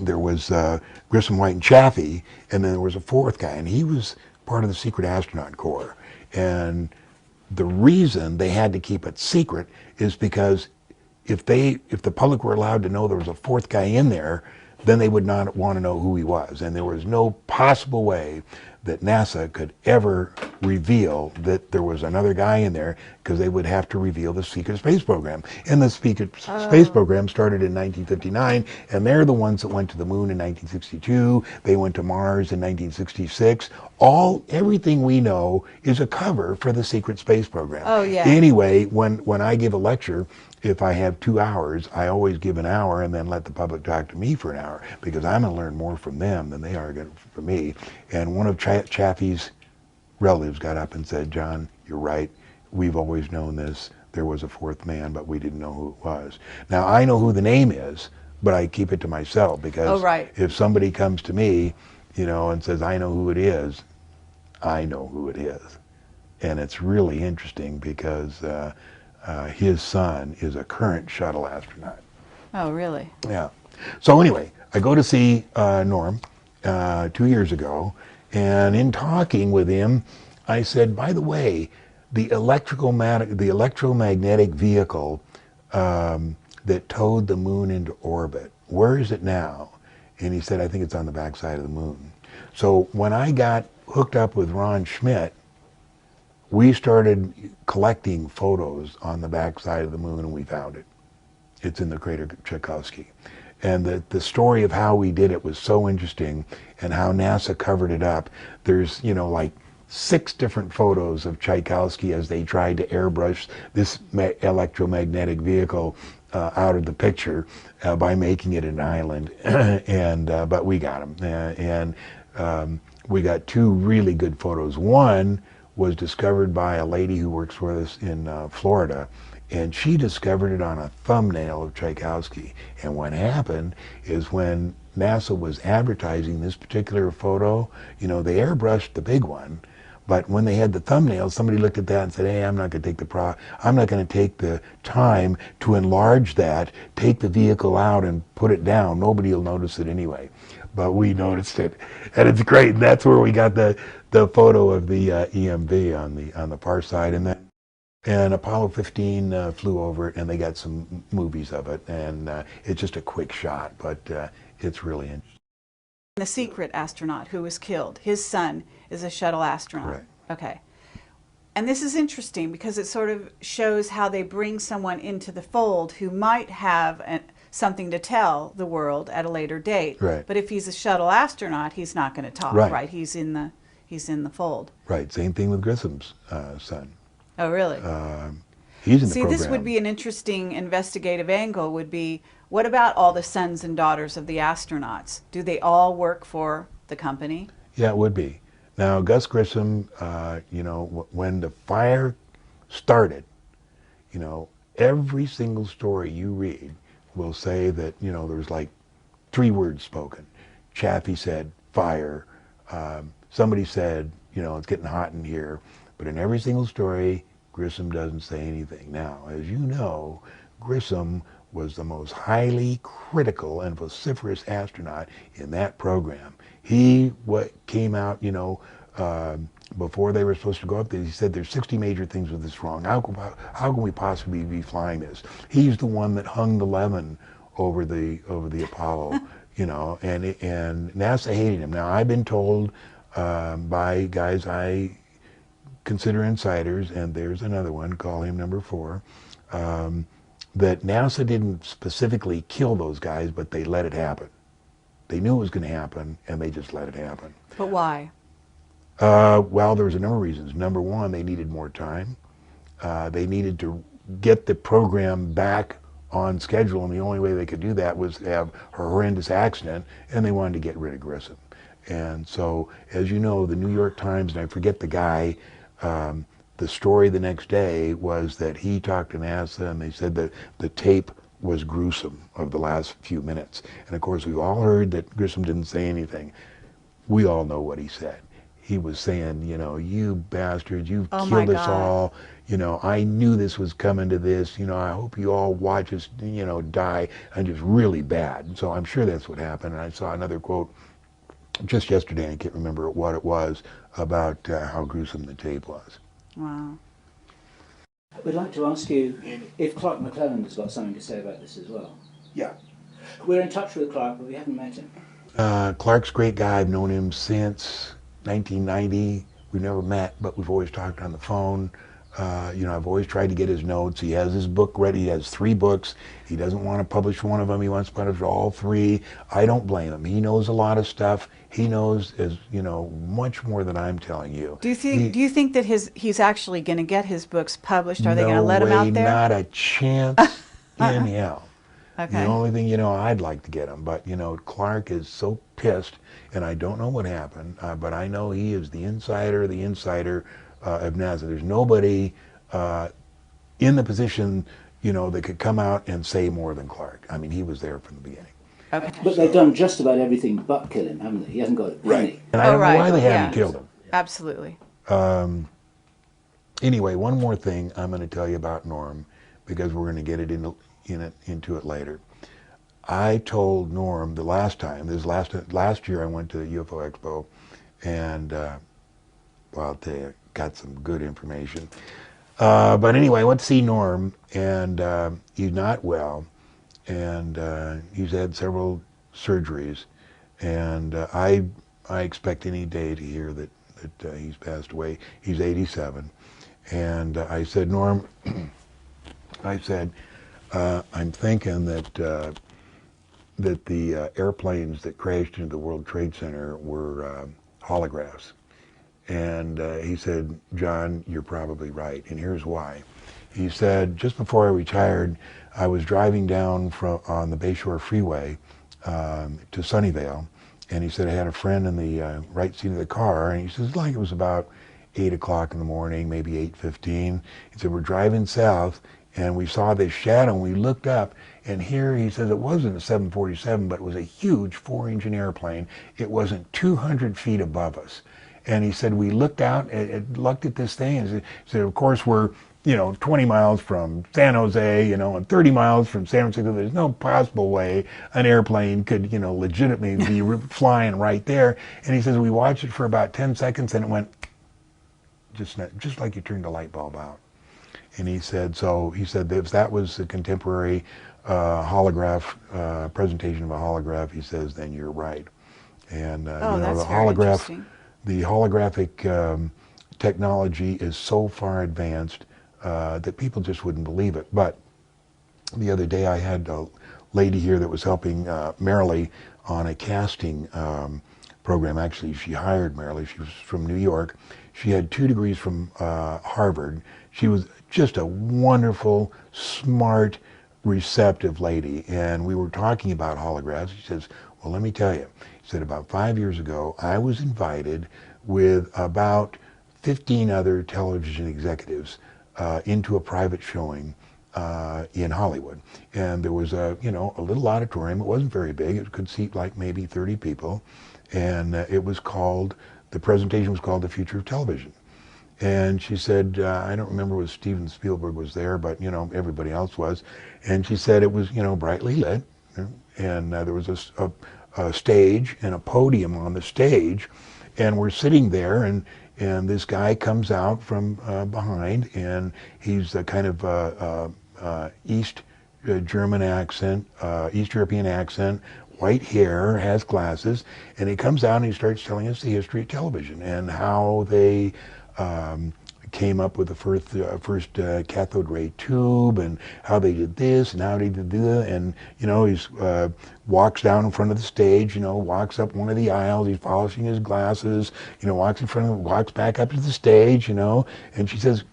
there was Grissom, White, and Chaffee, and then there was a fourth guy, and he was part of the secret astronaut corps. And the reason they had to keep it secret is because if the public were allowed to know there was a fourth guy in there, then they would not want to know who he was. And there was no possible way that NASA could ever reveal that there was another guy in there, because they would have to reveal the secret space program. And the secret space program started in 1959, and they're the ones that went to the moon in 1962. They went to Mars in 1966. Everything we know is a cover for the secret space program. Oh, yeah. Anyway, when I give a lecture, if I have 2 hours, I always give an hour and then let the public talk to me for an hour, because I'm going to learn more from them than they are going to from me. And one of Chaffee's relatives got up and said, "John, you're right. We've always known this. There was a fourth man, but we didn't know who it was." Now, I know who the name is, but I keep it to myself, because if somebody comes to me, and says, "I know who it is," I know who it is. And it's really interesting, because his son is a current shuttle astronaut. Oh, really? Yeah. So anyway, I go to see Norm 2 years ago, and in talking with him, I said, "By the way, the electromagnetic vehicle that towed the moon into orbit, where is it now?" And he said, "I think it's on the backside of the moon." So when I got hooked up with Ron Schmidt, we started collecting photos on the backside of the moon, and we found it. It's in the crater Tchaikovsky. And the story of how we did it was so interesting, and how NASA covered it up. There's, like 6 different photos of Tchaikovsky as they tried to airbrush this electromagnetic vehicle out of the picture by making it an island. But we got them. And we got 2 really good photos. One was discovered by a lady who works for us in Florida, and she discovered it on a thumbnail of Tchaikovsky. And what happened is, when NASA was advertising this particular photo, they airbrushed the big one, but when they had the thumbnail, somebody looked at that and said, "Hey, I'm not going to take the time to enlarge that, take the vehicle out and put it down. Nobody will notice it anyway." But we noticed it, and it's great. And that's where we got the photo of the EMV on the far side, and Apollo 15 flew over it, and they got some movies of it, and it's just a quick shot, but it's really interesting. The secret astronaut who was killed, his son is a shuttle astronaut. Right. Okay. And this is interesting, because it sort of shows how they bring someone into the fold who might have something to tell the world at a later date. Right. But if he's a shuttle astronaut, he's not going to talk, right? He's in the fold. Right. Same thing with Grissom's son. Oh, really? He's in the See, program. this would be an interesting investigative angle, would be, what about all the sons and daughters of the astronauts? Do they all work for the company? Yeah, it would be. Now, Gus Grissom, when the fire started, every single story you read will say that, there's like 3 words spoken. Chaffee said, "Fire." Somebody said, "It's getting hot in here." But in every single story, Grissom doesn't say anything. Now, as you know, Grissom was the most highly critical and vociferous astronaut in that program. He came out, before they were supposed to go up there, he said, "There's 60 major things with this wrong. How can we possibly be flying this?" He's the one that hung the lemon over the Apollo, and NASA hated him. Now, I've been told by guys I consider insiders, and there's another one, call him number 4, that NASA didn't specifically kill those guys, but they let it happen. They knew it was going to happen, and they just let it happen. But why? Well, there was a number of reasons. Number 1, they needed more time. They needed to get the program back on schedule, and the only way they could do that was to have a horrendous accident, and they wanted to get rid of Grissom. And so, as you know, the New York Times, and I forget the guy, the story the next day was that he talked to NASA, and they said that the tape was gruesome of the last few minutes. And of course, we all heard that Grissom didn't say anything. We all know what he said. he was saying, you know, you bastards, you've Oh my killed us God. all. You know, I knew this was coming to this. You know, I hope you all watch us, you know, die. And just really bad. And so I'm sure that's what happened. And I saw another quote just yesterday, I can't remember what it was, about how gruesome the tape was. Wow. We'd like to ask you if Clark McClelland has got something to say about this as well. Yeah. We're in touch with Clark, but we haven't met him. Clark's a great guy. I've known him since 1990. We've never met, but we've always talked on the phone. You know, I've always tried to get his notes. He has his book ready. He has 3 books. He doesn't want to publish one of them. He wants to publish all 3. I don't blame him. He knows a lot of stuff. He knows, as you know, much more than I'm telling you. Do you think that he's actually going to get his books published? Are they going to let him No way, out there? not a chance in hell. Okay. The only thing, you know, I'd like to get him, but, you know, Clark is so pissed, and I don't know what happened, but I know he is the insider of NASA. There's nobody in the position, you know, that could come out and say more than Clark. I mean, he was there from the beginning. Okay. But they've done just about everything but kill him, haven't they? He hasn't got a penny. And I don't know why they yeah. haven't killed him. Absolutely. Anyway, one more thing I'm going to tell you about Norm, because we're going to get it into it later. I told Norm the last time, last year I went to the UFO Expo, and well, I'll tell you, got some good information. But anyway, I went to see Norm, and he's not well, and he's had several surgeries, and I expect any day to hear that he's passed away. He's 87, and I said, Norm, I said, I'm thinking that that the airplanes that crashed into the World Trade Center were holographs. And he said, John, you're probably right, and here's why. He said, just before I retired, I was driving down on the Bayshore Freeway to Sunnyvale, and he said I had a friend in the right seat of the car, and he says, like it was about 8 o'clock in the morning, maybe 8:15. He said, we're driving south, and we saw this shadow, and we looked up, and here, he says, it wasn't a 747, but it was a huge 4-engine airplane. It wasn't 200 feet above us. And he said, we looked out and looked at this thing, and he said, of course, we're, you know, 20 miles from San Jose, you know, and 30 miles from San Francisco. There's no possible way an airplane could, you know, legitimately be flying right there. And he says, we watched it for about 10 seconds, and it went just like you turned a light bulb out. And he said, if that was a contemporary holograph, presentation of a holograph, he says, then you're right. And you know, that's the holographic technology is so far advanced that people just wouldn't believe it. But the other day I had a lady here that was helping Marilee on a casting program. Actually, she hired Marilee. She was from New York. She had 2 degrees from Harvard. She was just a wonderful, smart, receptive lady. And we were talking about holographs. She says, well, let me tell you. She said, about 5 years ago, I was invited with about 15 other television executives into a private showing in Hollywood. And there was a little auditorium. It wasn't very big. It could seat like maybe 30 people. And it was called, the presentation was called The Future of Television. And she said, I don't remember if Steven Spielberg was there, but, you know, everybody else was. And she said it was, you know, brightly lit. And there was a stage and a podium on the stage. And we're sitting there, and this guy comes out from behind, and he's a kind of East German accent, East European accent, white hair, has glasses, and he comes out and he starts telling us the history of television and how they came up with the first cathode ray tube, and how they did this and how they did that, and you know, he's walks down in front of the stage, you know, walks up one of the aisles, he's polishing his glasses, you know, walks back up to the stage, you know, and she says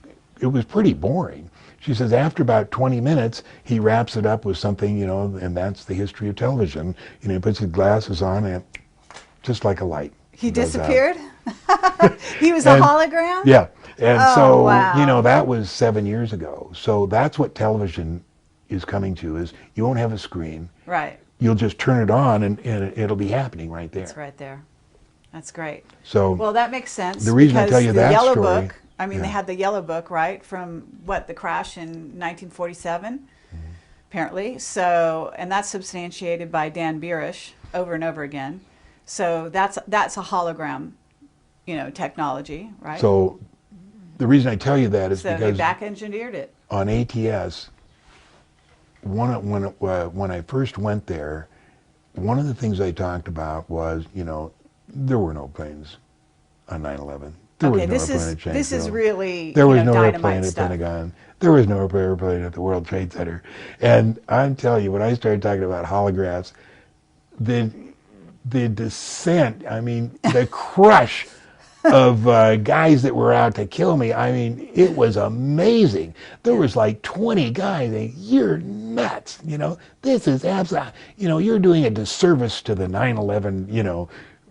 it was pretty boring. She says after about 20 minutes, he wraps it up with something, you know, and that's the history of television. You know, he puts his glasses on, and just like a light. He disappeared? He was a hologram? Yeah. And wow. You know, that was 7 years ago. So that's what television is coming to, is you won't have a screen. Right. You'll just turn it on, and it'll be happening right there. It's right there. That's great. So Well, that makes sense. the reason I because tell you the that Yellow story, Book, I mean, they had the Yellow Book, right, from what, the crash in 1947, apparently. So, and that's substantiated by Dan Birish over and over again. So that's a hologram, technology, right? so the reason I tell you that is So they because back engineered it. on ATS, when I first went there, one of the things I talked about was, there were no planes on 9/11. There Okay, was no airplane at this is Shanksville. really There was no dynamite airplane at stuff. Pentagon. There was no airplane at the World Trade Center. And I'm telling you, when I started talking about holographs, the descent, I mean, the crush of guys that were out to kill me, I mean, it was amazing. There was like 20 guys saying, "You're nuts, this is absolutely, you're doing a disservice to the 9/11,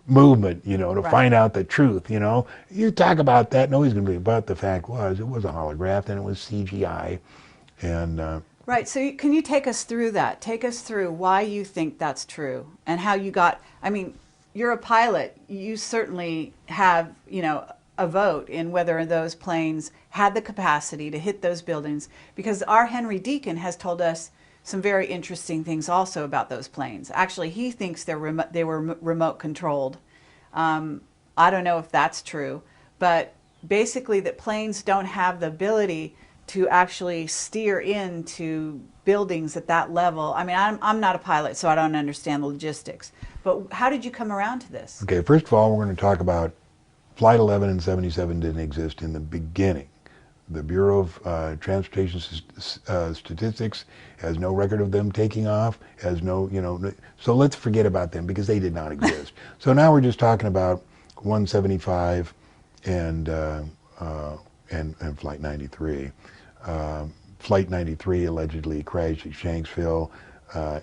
movement, to Right. find out the truth, You talk about that, nobody's going to believe. But the fact was, it was a holograph and it was CGI. And Right. So can you take us through that? Take us through why you think that's true and how you got, I mean, you're a pilot. You certainly have, a vote in whether those planes had the capacity to hit those buildings, because our Henry Deacon has told us some very interesting things also about those planes. Actually, he thinks they were remote controlled. I don't know if that's true, but basically that planes don't have the ability to actually steer into buildings at that level. I mean, I'm not a pilot, so I don't understand the logistics. But how did you come around to this? okay, first of all, we're going to talk about Flight 11 and 77 didn't exist in the beginning. The Bureau of Transportation Statistics has no record of them taking off, has no, so let's forget about them because they did not exist. So now we're just talking about 175 and Flight 93. Flight 93 allegedly crashed at Shanksville.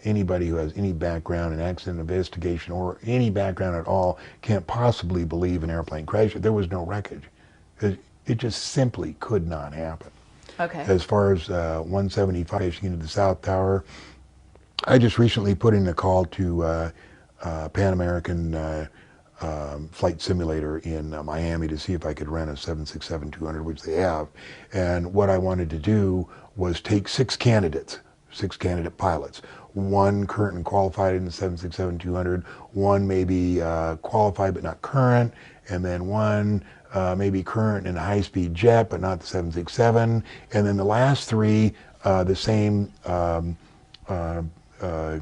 Anybody who has any background in accident investigation or any background at all can't possibly believe an airplane crashed. There was no wreckage. It just simply could not happen. Okay. As far as 175 crashing into the South Tower, I just recently put in a call to Pan American flight simulator in Miami to see if I could rent a 767-200, which they have. And what I wanted to do was take six candidate pilots. One current and qualified in the 767-200, one maybe qualified but not current, and then one maybe current in a high-speed jet but not the 767, and then the last three the same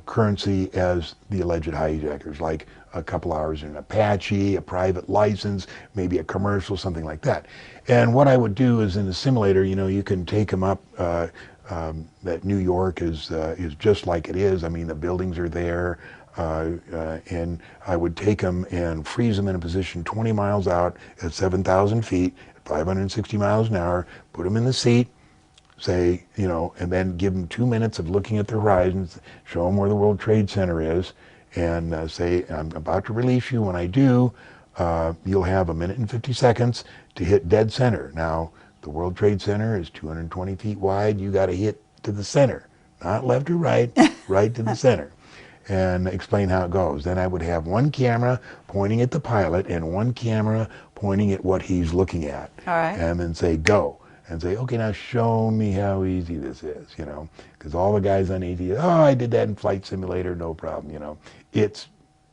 currency as the alleged hijackers, like a couple hours in an Apache, a private license, maybe a commercial, something like that. And what I would do is in the simulator, you can take them up. That New York is just like it is. I mean, the buildings are there, and I would take them and freeze them in a position 20 miles out at 7,000 feet, at 560 miles an hour, put them in the seat, say, and then give them 2 minutes of looking at the horizons, show them where the World Trade Center is, and say, I'm about to release you. When I do, you'll have 1 minute and 50 seconds to hit dead center. Now, the World Trade Center is 220 feet wide. You got to hit to the center, not left or right, right to the center, and explain how it goes. Then I would have one camera pointing at the pilot and one camera pointing at what he's looking at. All right. And then say, go. And say, okay, now show me how easy this is, because all the guys on AT, I did that in Flight Simulator, no problem, It's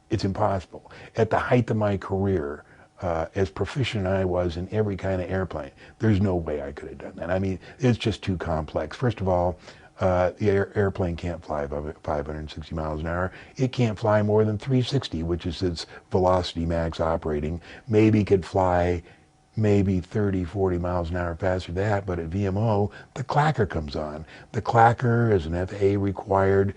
impossible. At the height of my career, as proficient I was in every kind of airplane, there's no way I could have done that. I mean, it's just too complex. First of all, the airplane can't fly above 560 miles an hour. It can't fly more than 360, which is its velocity max operating. Maybe could fly maybe 30, 40 miles an hour faster than that, but at VMO, the clacker comes on. The clacker is an FAA required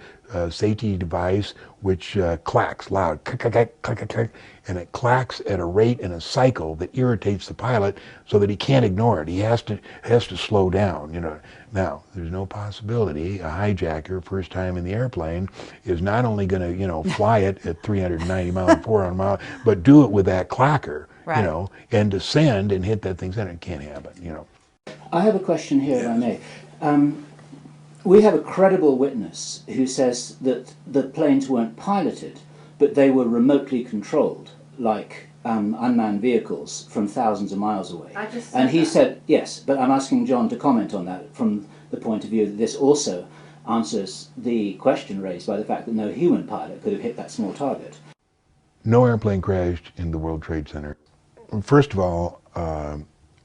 safety device which clacks loud, click, click, click, click, click, and it clacks at a rate and a cycle that irritates the pilot so that he can't ignore it. He has to slow down, Now, there's no possibility a hijacker, first time in the airplane, is not only going to, fly it at 390 miles, 400 miles, but do it with that clacker. Right. And descend and hit that thing center. It can't happen, I have a question here, if I may. We have a credible witness who says that the planes weren't piloted, but they were remotely controlled, like unmanned vehicles from thousands of miles away. I just And said he that. said, yes, but I'm asking John to comment on that from the point of view that this also answers the question raised by the fact that no human pilot could have hit that small target. No airplane crashed in the World Trade Center. First of all,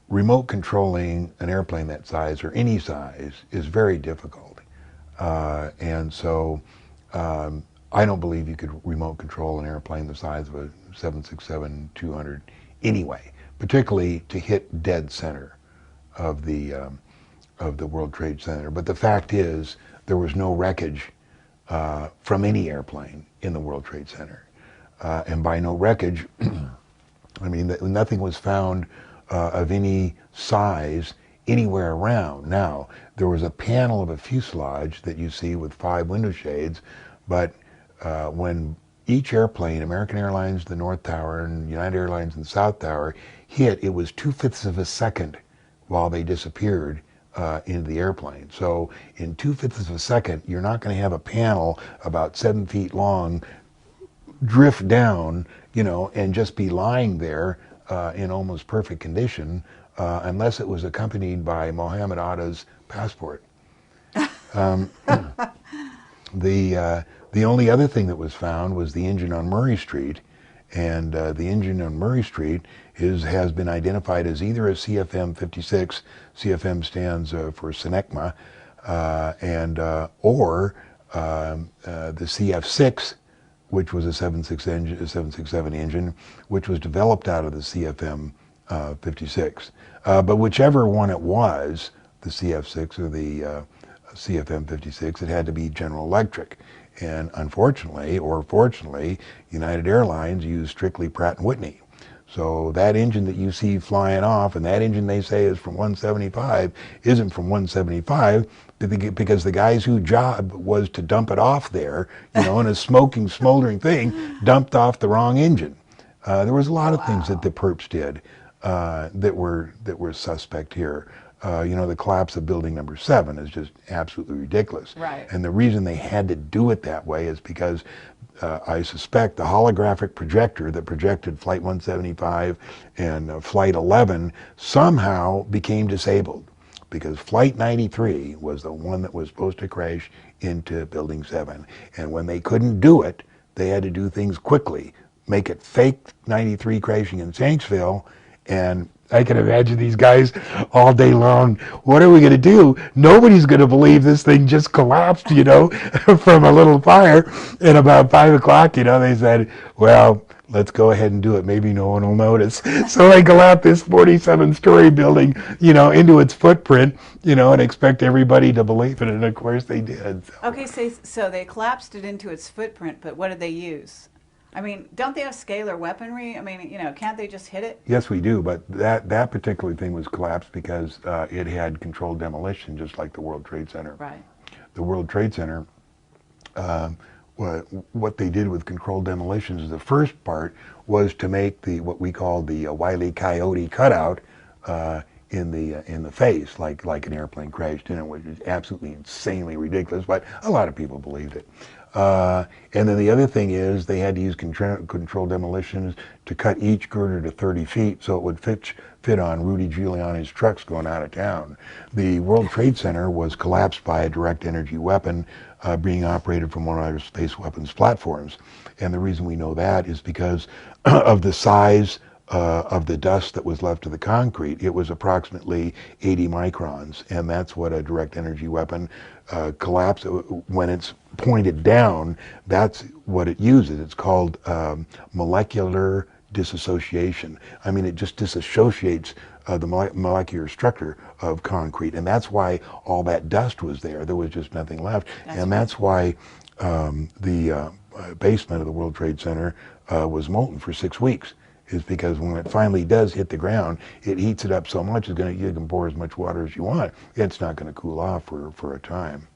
remote controlling an airplane that size or any size is very difficult. And so I don't believe you could remote control an airplane the size of a 767-200 anyway, particularly to hit dead center of the World Trade Center. But the fact is, there was no wreckage from any airplane in the World Trade Center. And by no wreckage, I mean nothing was found of any size anywhere around. Now, there was a panel of a fuselage that you see with 5 window shades, but when each airplane, American Airlines, the North Tower, and United Airlines, and the South Tower, hit, it was 2/5 of a second while they disappeared into the airplane. So in 2/5 of a second, you're not going to have a panel about 7 feet long drift down, you know, and just be lying there in almost perfect condition, unless it was accompanied by Mohammed Atta's passport. The only other thing that was found was the engine on Murray Street, and the engine on Murray Street has been identified as either a CFM-56, CFM stands for Senecma, or the CF-6, which was a 767 engine, which was developed out of the CFM-56. But whichever one it was, the CF-6 or the CFM-56, it had to be General Electric. And unfortunately, or fortunately, United Airlines used strictly Pratt & Whitney. So that engine that you see flying off, and that engine they say is from 175, isn't from 175, because the guys whose job was to dump it off there, you know, in a smoking, smoldering thing, dumped off the wrong engine. There was a lot of things that the perps did that were suspect here. You know, the collapse of building number 7 is just absolutely ridiculous. Right. And the reason they had to do it that way is because I suspect the holographic projector that projected Flight 175 and Flight 11 somehow became disabled, because Flight 93 was the one that was supposed to crash into Building 7. And when they couldn't do it, they had to do things quickly, make it fake 93 crashing in Shanksville, and I can imagine these guys all day long, what are we going to do? Nobody's going to believe this thing just collapsed, you know, from a little fire. And about 5 o'clock, you know, they said, well, let's go ahead and do it. Maybe no one will notice. So they collapsed this 47-story building, you know, into its footprint, you know, and expect everybody to believe it. And of course they did. So. Okay, so they collapsed it into its footprint, but what did they use? I mean, don't they have scalar weaponry? I mean, you know, can't they just hit it? Yes, we do, but that particular thing was collapsed because it had controlled demolition, just like the World Trade Center. Right. The World Trade Center, what they did with controlled demolitions, the first part was to make what we call the Wile E. Coyote cutout in the face, like an airplane crashed in it, which is absolutely insanely ridiculous, but a lot of people believed it. And then the other thing is they had to use controlled demolitions to cut each girder to 30 feet so it would fit on Rudy Giuliani's trucks going out of town. The World Trade Center was collapsed by a direct energy weapon being operated from one of our space weapons platforms. And the reason we know that is because of the size of the dust that was left of the concrete. It was approximately 80 microns, and that's what a direct energy weapon collapse, when it's pointed down, that's what it uses. It's called molecular disassociation. I mean, it just disassociates the molecular structure of concrete, and that's why all that dust was there. There was just nothing left, and that's why the basement of the World Trade Center was molten for 6 weeks. Is because when it finally does hit the ground, it heats it up so much you can pour as much water as you want. It's not going to cool off for a time.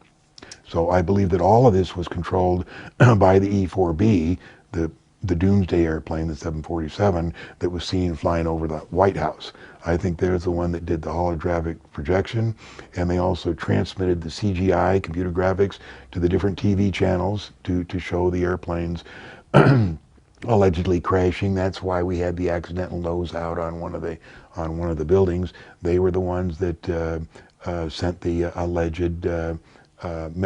So I believe that all of this was controlled by the E-4B, the doomsday airplane, the 747, that was seen flying over the White House. I think there's the one that did the holographic projection, and they also transmitted the CGI, computer graphics, to the different TV channels to show the airplanes allegedly crashing. That's why we had the accidental nose out on one of the buildings. They were the ones that sent the alleged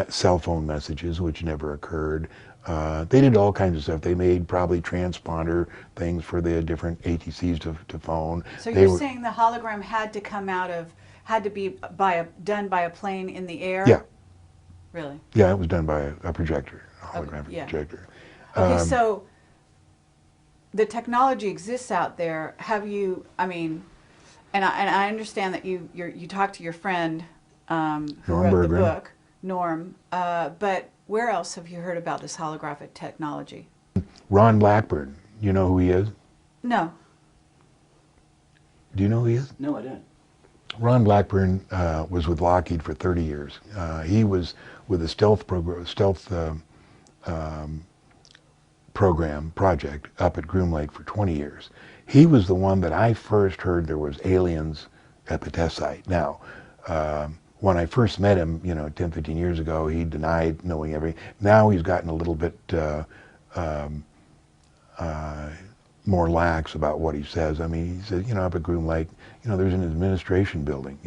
cell phone messages, which never occurred. They did all kinds of stuff. They made probably transponder things for the different ATCs to phone. So you're saying the hologram had to be done by a plane in the air? Yeah. Really? Yeah, it was done by a projector, a holographic projector. Okay, so the technology exists out there. Have you? I mean, and I understand that you talked to your friend who wrote the book, Norm. But where else have you heard about this holographic technology? Ron Blackburn. You know who he is? No. Do you know who he is? No, I don't. Ron Blackburn was with Lockheed for 30 years. He was with a stealth project up at Groom Lake for 20 years. He was the one that I first heard there was aliens at the test site. Now, when I first met him, 10, 15 years ago, he denied knowing everything. Now he's gotten a little bit more lax about what he says. I mean, he said, up at Groom Lake, there's an administration building,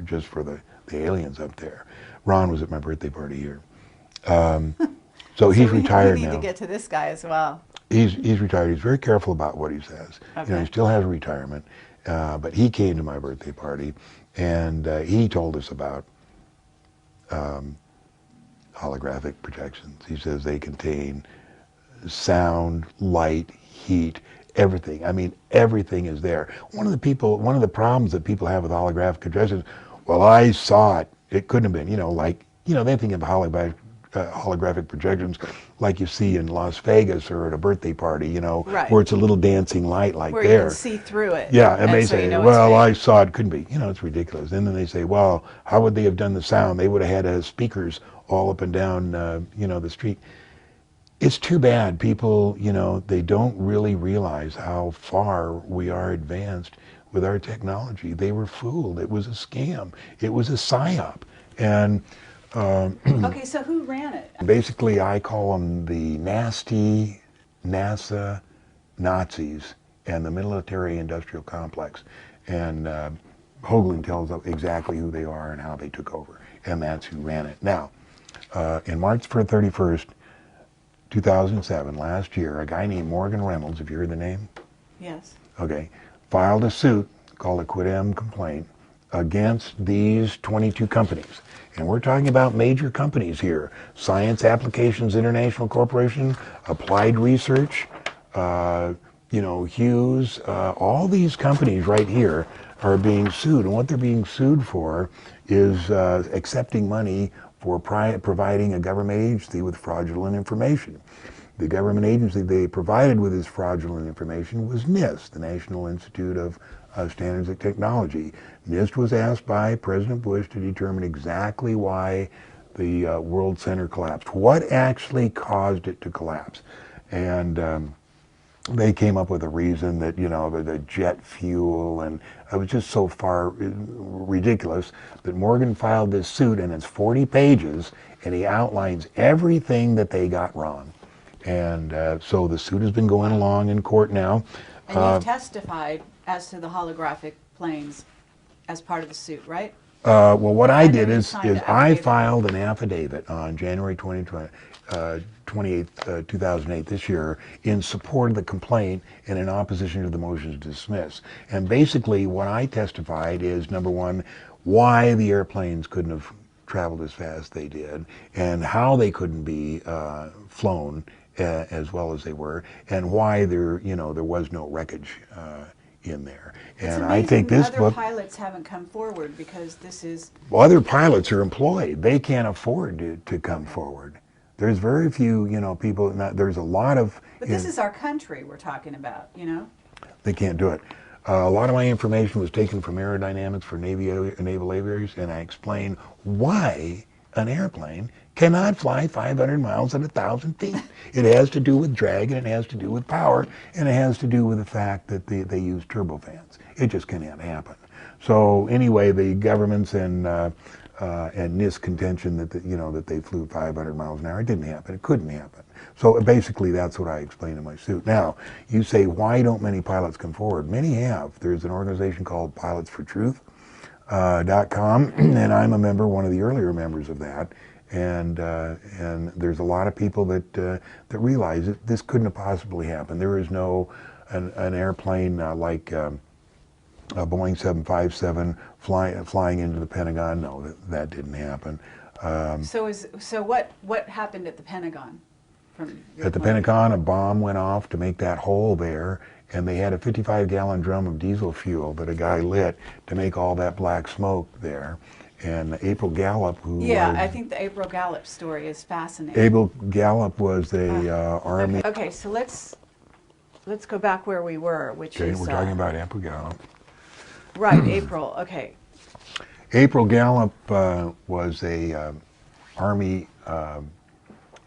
just for the aliens up there. Ron was at my birthday party here. So he's retired now. We need to get to this guy as well. He's retired. He's very careful about what he says. Okay. He still has retirement, but he came to my birthday party, and he told us about holographic projections. He says they contain sound, light, heat, everything. I mean, everything is there. One of the problems that people have with holographic projections, well, I saw it. It couldn't have been, they think of holographic projections like you see in Las Vegas or at a birthday party, right, where it's a little dancing light like where there. You can see through it. Yeah, and they so say, well, I saw it. Couldn't be. It's ridiculous. And then they say, well, how would they have done the sound? They would have had speakers all up and down, the street. It's too bad people, they don't really realize how far we are advanced with our technology. They were fooled. It was a scam. It was a psyop. And okay, so who ran it? basically, I call them the nasty NASA Nazis and the military-industrial complex. And Hoagland tells us exactly who they are and how they took over. And that's who ran it. Now, in March 31st, 2007, last year, a guy named Morgan Reynolds, have you heard the name? Yes. Okay, filed a suit called a quid em complaint against these 22 companies. And we're talking about major companies here. Science Applications International Corporation, Applied Research, Hughes, all these companies right here are being sued. And what they're being sued for is accepting money for providing a government agency with fraudulent information. The government agency they provided with this fraudulent information was NIST, the National Institute of Standards and Technology. NIST was asked by President Bush to determine exactly why the World Center collapsed. What actually caused it to collapse? And they came up with a reason that, the jet fuel, and it was just so far ridiculous that Morgan filed this suit, and it's 40 pages, and he outlines everything that they got wrong. And so the suit has been going along in court now. And you've testified as to the holographic planes as part of the suit, right? Well, what I did is I I filed an affidavit on January 28th, 2008, this year, in support of the complaint and in opposition to the motion to dismiss. And basically what I testified is, number one, why the airplanes couldn't have traveled as fast as they did, and how they couldn't be flown as well as they were, and why there was no wreckage in there. And I think this other book, pilots haven't come forward because this is... well, other pilots are employed. They can't afford to come forward. There's very few, people, there's a lot of... But this is our country we're talking about, They can't do it. A lot of my information was taken from Aerodynamics for Naval Aviators, and I explain why an airplane cannot fly 500 miles at 1,000 feet. It has to do with drag, and it has to do with power, and it has to do with the fact that they use turbofans. It just cannot happen. So anyway, the governments and NIST contention that that they flew 500 miles an hour, it didn't happen. It couldn't happen. So basically, that's what I explain in my suit. Now, you say, why don't many pilots come forward? Many have. There's an organization called pilotsfortruth.com, and I'm a member, one of the earlier members of that. And there's a lot of people that that realize that this couldn't have possibly happened. There is no an airplane like a Boeing 757 flying into the Pentagon. No, that didn't happen. So what happened at the Pentagon? At the Pentagon, a bomb went off to make that hole there, and they had a 55-gallon drum of diesel fuel that a guy lit to make all that black smoke there. And April Gallup, I think the April Gallup story is fascinating. April Gallup was a Army. Okay, so let's go back where we were, which is We're talking about April Gallup. Right, April. Okay. April Gallup was a Army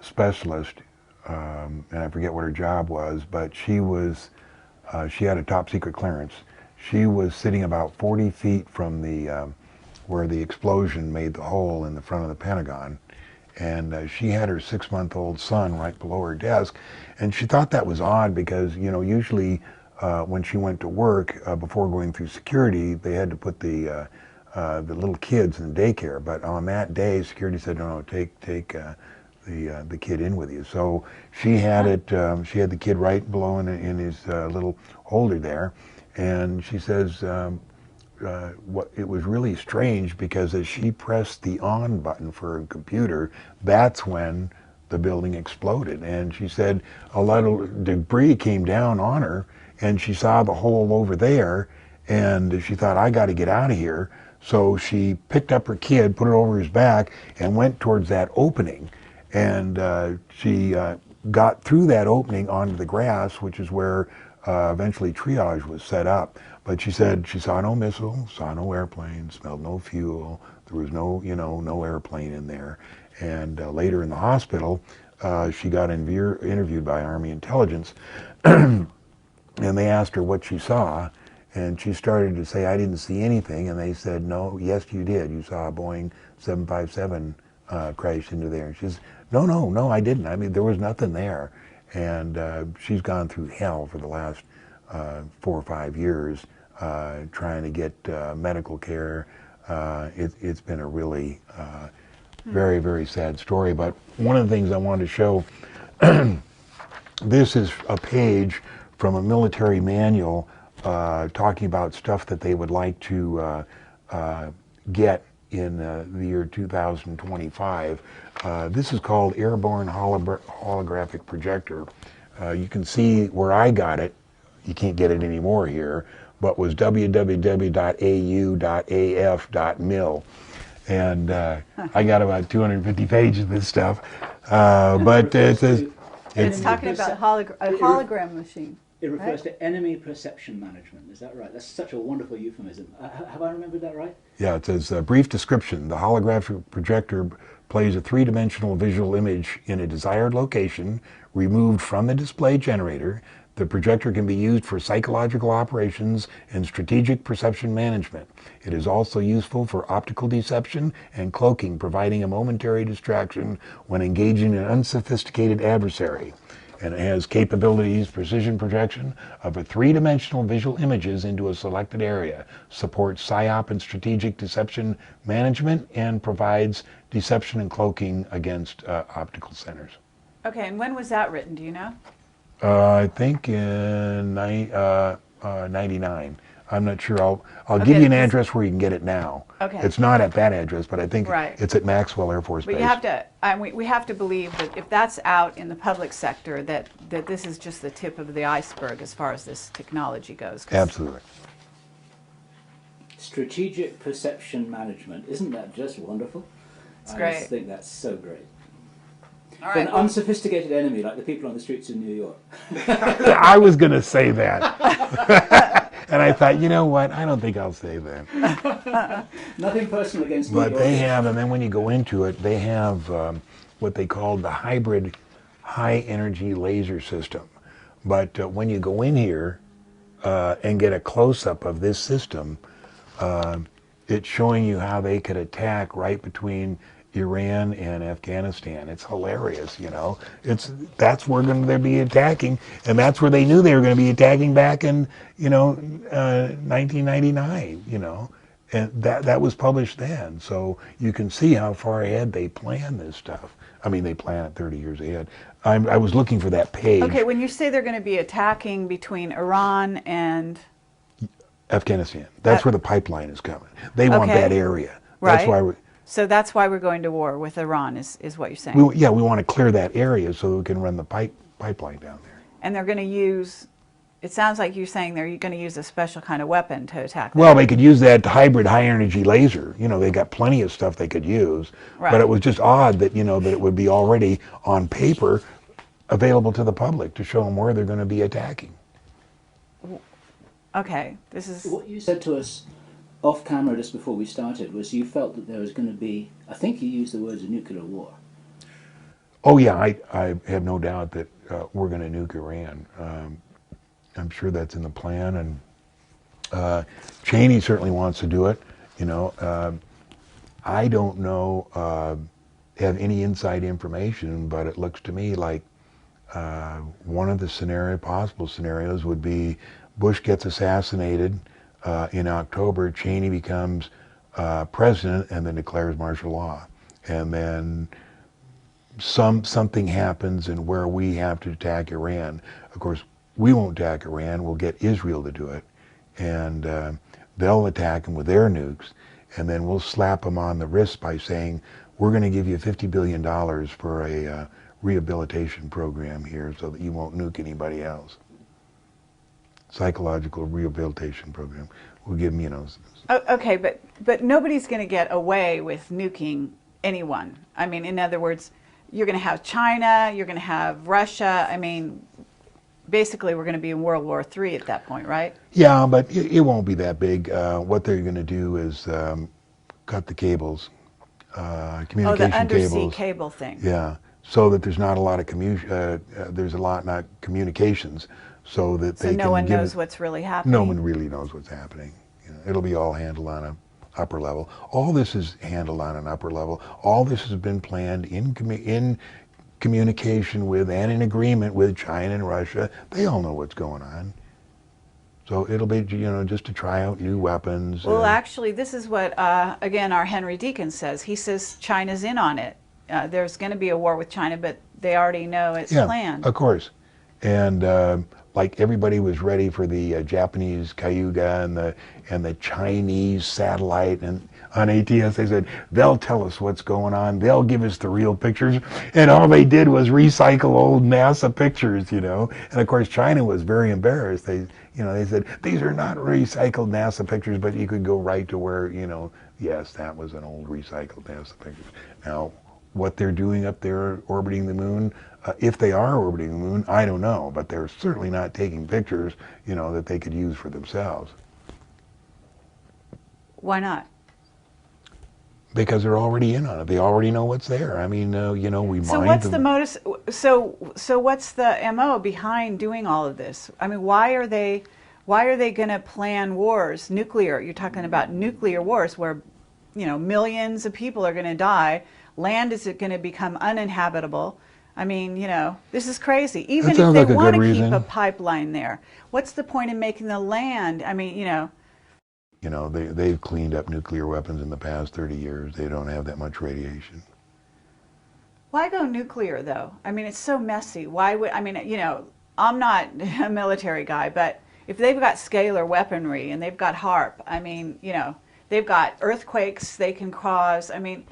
specialist, and I forget what her job was, but she had a top secret clearance. She was sitting about 40 feet from the where the explosion made the hole in the front of the Pentagon, and she had her 6-month-old son right below her desk, and she thought that was odd because, you know, usually when she went to work before going through security, they had to put the little kids in daycare, but on that day, security said, no, take the kid in with you. So she had she had the kid right below in his little holder there, and she says it was really strange because as she pressed the on button for her computer, that's when the building exploded. And she said a lot of debris came down on her, and she saw the hole over there, and she thought, I got to get out of here. So she picked up her kid, put it over his back, and went towards that opening. And she got through that opening onto the grass, which is where eventually triage was set up. But she said she saw no missile, saw no airplane, smelled no fuel. There was no, no airplane in there. And later in the hospital, she got interviewed by Army intelligence, and they asked her what she saw. And she started to say, I didn't see anything. And they said, no, yes, you did. You saw a Boeing 757 crash into there. And she says, no, I didn't. I mean, there was nothing there. And she's gone through hell for the last 4 or 5 years trying to get medical care. It's been a really very, very sad story. But one of the things I wanted to show, this is a page from a military manual talking about stuff that they would like to get in the year 2025. This is called Airborne Holographic Projector. You can see where I got it. You can't get it anymore here, but was www.au.af.mil. And I got about 250 pages of this stuff. But it says... It's talking about a hologram machine. It refers to enemy perception management. Is that right? That's such a wonderful euphemism. Have I remembered that right? Yeah, it says, brief description. The holographic projector plays a three-dimensional visual image in a desired location, removed from the display generator. The projector can be used for psychological operations and strategic perception management. It is also useful for optical deception and cloaking, providing a momentary distraction when engaging an unsophisticated adversary. And it has capabilities, precision projection of a three-dimensional visual images into a selected area, supports PSYOP and strategic deception management, and provides deception and cloaking against optical centers. Okay, and when was that written, do you know? I think in 99. I'm not sure. I'll give you an address where you can get it now. Okay. It's not at that address, but I think it's at Maxwell Air Force Base. But you have to, we have to believe that if that's out in the public sector, that this is just the tip of the iceberg as far as this technology goes. Absolutely. Strategic perception management. Isn't that just wonderful? It's great. I just think that's so great. All right, An unsophisticated enemy like the people on the streets in New York. I was going to say that. And I thought, you know what? I don't think I'll say that. Nothing personal against New York. But they have, and then when you go into it, they have what they call the hybrid high-energy laser system. But when you go in here and get a close-up of this system, it's showing you how they could attack right between Iran and Afghanistan. It's hilarious, you know. That's where they'll be attacking, and that's where they knew they were going to be attacking back in, 1999, you know. And that was published then, so you can see how far ahead they plan this stuff. I mean, they plan it 30 years ahead. I was looking for that page. Okay, when you say they're going to be attacking between Iran and Afghanistan, that's where the pipeline is coming. They want that area. Right. That's why so that's why we're going to war with Iran, is what you're saying. we want to clear that area so we can run the pipeline down there. And they're going to use, it sounds like you're saying they're going to use a special kind of weapon to attack them. Well, they could use that hybrid high energy laser. You know, they got plenty of stuff they could use. Right. But it was just odd that, that it would be already on paper available to the public to show them where they're going to be attacking. Okay, this is... What you said to us off camera just before we started was you felt that there was going to be, I think you used the words a nuclear war. Oh yeah, I have no doubt that we're going to nuke Iran. I'm sure that's in the plan, and Cheney certainly wants to do it. I don't know, have any inside information, but it looks to me like one of the possible scenarios would be Bush gets assassinated in October, Cheney becomes president, and then declares martial law, and then something happens and where we have to attack Iran. Of course, we won't attack Iran. We'll get Israel to do it, and they'll attack them with their nukes, and then we'll slap them on the wrist by saying, we're going to give you $50 billion for a rehabilitation program here so that you won't nuke anybody else. Psychological rehabilitation program. We'll give them, Okay, but nobody's going to get away with nuking anyone. I mean, in other words, you're going to have China, you're going to have Russia. I mean, basically we're going to be in World War III at that point, right? Yeah, but it won't be that big. What they're going to do is cut the cables, communication cables. Oh, the undersea cable thing. Yeah, so that there's not a lot of not communications, so that they no one knows what's really happening. No one really knows what's happening. It'll be all handled on an upper level. All this is handled on an upper level. All this has been planned in communication with and in agreement with China and Russia. They all know what's going on. So it'll be, just to try out new weapons. Well, actually, this is what, again, our Henry Deacon says. He says China's in on it. There's going to be a war with China, but they already know it's planned. Of course. And like everybody was ready for the Japanese Cayuga and the Chinese satellite, and on ATS they said, they'll tell us what's going on, they'll give us the real pictures, and all they did was recycle old NASA pictures, And of course China was very embarrassed. They said, these are not recycled NASA pictures, but you could go right to where, yes, that was an old recycled NASA picture. Now, what they're doing up there orbiting the moon, if they are orbiting the moon, I don't know, but they're certainly not taking pictures, that they could use for themselves. Why not? Because they're already in on it. They already know what's there. I mean, we So what's the modus? So what's the MO behind doing all of this? I mean, why are they going to plan wars, nuclear? You're talking about nuclear wars where, millions of people are going to die. Land is going to become uninhabitable. I mean, this is crazy. Even if they want to keep a pipeline there, what's the point in making the land? I mean, they've cleaned up nuclear weapons in the past 30 years. They don't have that much radiation. Why go nuclear, though? I mean, it's so messy. Why would, I mean, I'm not a military guy, but if they've got scalar weaponry and they've got HARP, I mean, they've got earthquakes they can cause. I mean,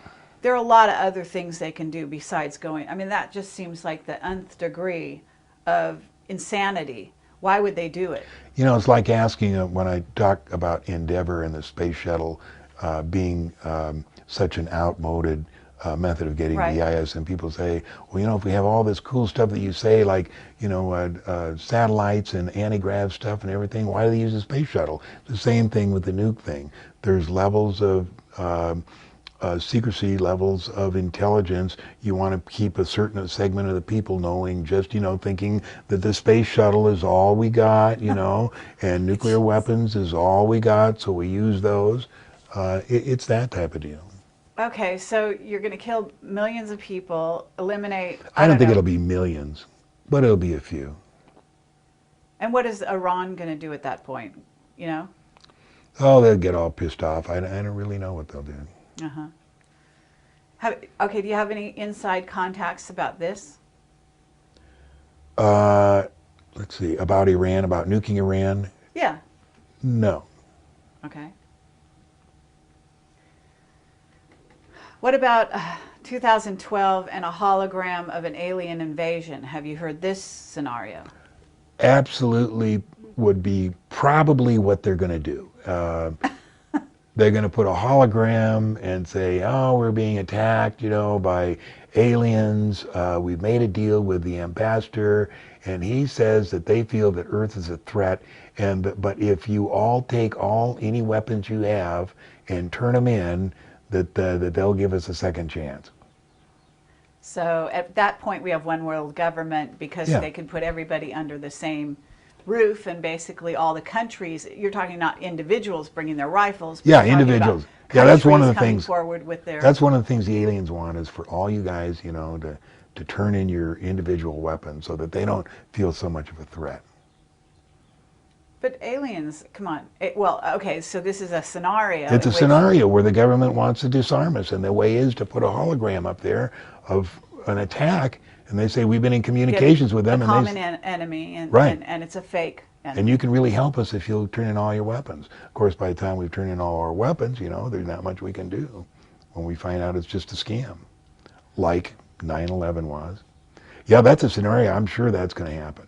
there are a lot of other things they can do besides going. I mean, that just seems like the nth degree of insanity. Why would they do it? It's like asking, when I talk about Endeavour and the space shuttle being such an outmoded method of getting to the IS, and people say, well, if we have all this cool stuff that you say, like, satellites and anti-grav stuff and everything, why do they use the space shuttle? The same thing with the nuke thing. There's levels of secrecy, levels of intelligence. You want to keep a certain segment of the people knowing, just, thinking that the space shuttle is all we got, and nuclear weapons is all we got, so we use those. It's that type of deal. Okay, so you're going to kill millions of people, eliminate. I don't think know. it'll be millions, but it'll be a few. And what is Iran going to do at that point? You know? Oh, they'll get all pissed off. I don't really know what they'll do. Okay, do you have any inside contacts about this? Let's see, about Iran, about nuking Iran? Yeah. No. Okay. What about 2012 and a hologram of an alien invasion? Have you heard this scenario? Absolutely would be probably what they're going to do. They're going to put a hologram and say, oh, we're being attacked, by aliens. We've made a deal with the ambassador, and he says that they feel that Earth is a threat. But if you all take any weapons you have and turn them in, that they'll give us a second chance. So at that point, we have one world government because Yeah. they can put everybody under the same roof, and basically all the countries. You're talking not individuals bringing their rifles. But Yeah, you're talking about individuals. Yeah, that's one of the countries coming things. forward with their. That's one of the things the aliens want, is for all you guys, to turn in your individual weapons so that they don't feel so much of a threat. But aliens, come on. Well, okay, so this is a scenario. It's a in which- scenario where the government wants to disarm us, and the way is to put a hologram up there of an attack, and they say we've been in communications with them, a and common they, enemy, and, Right. and it's a fake enemy. and you can really help us if you'll turn in all your weapons. Of course, by the time we've turned in all our weapons, there's not much we can do when we find out it's just a scam, like 9/11 was. Yeah, that's a scenario. I'm sure that's going to happen.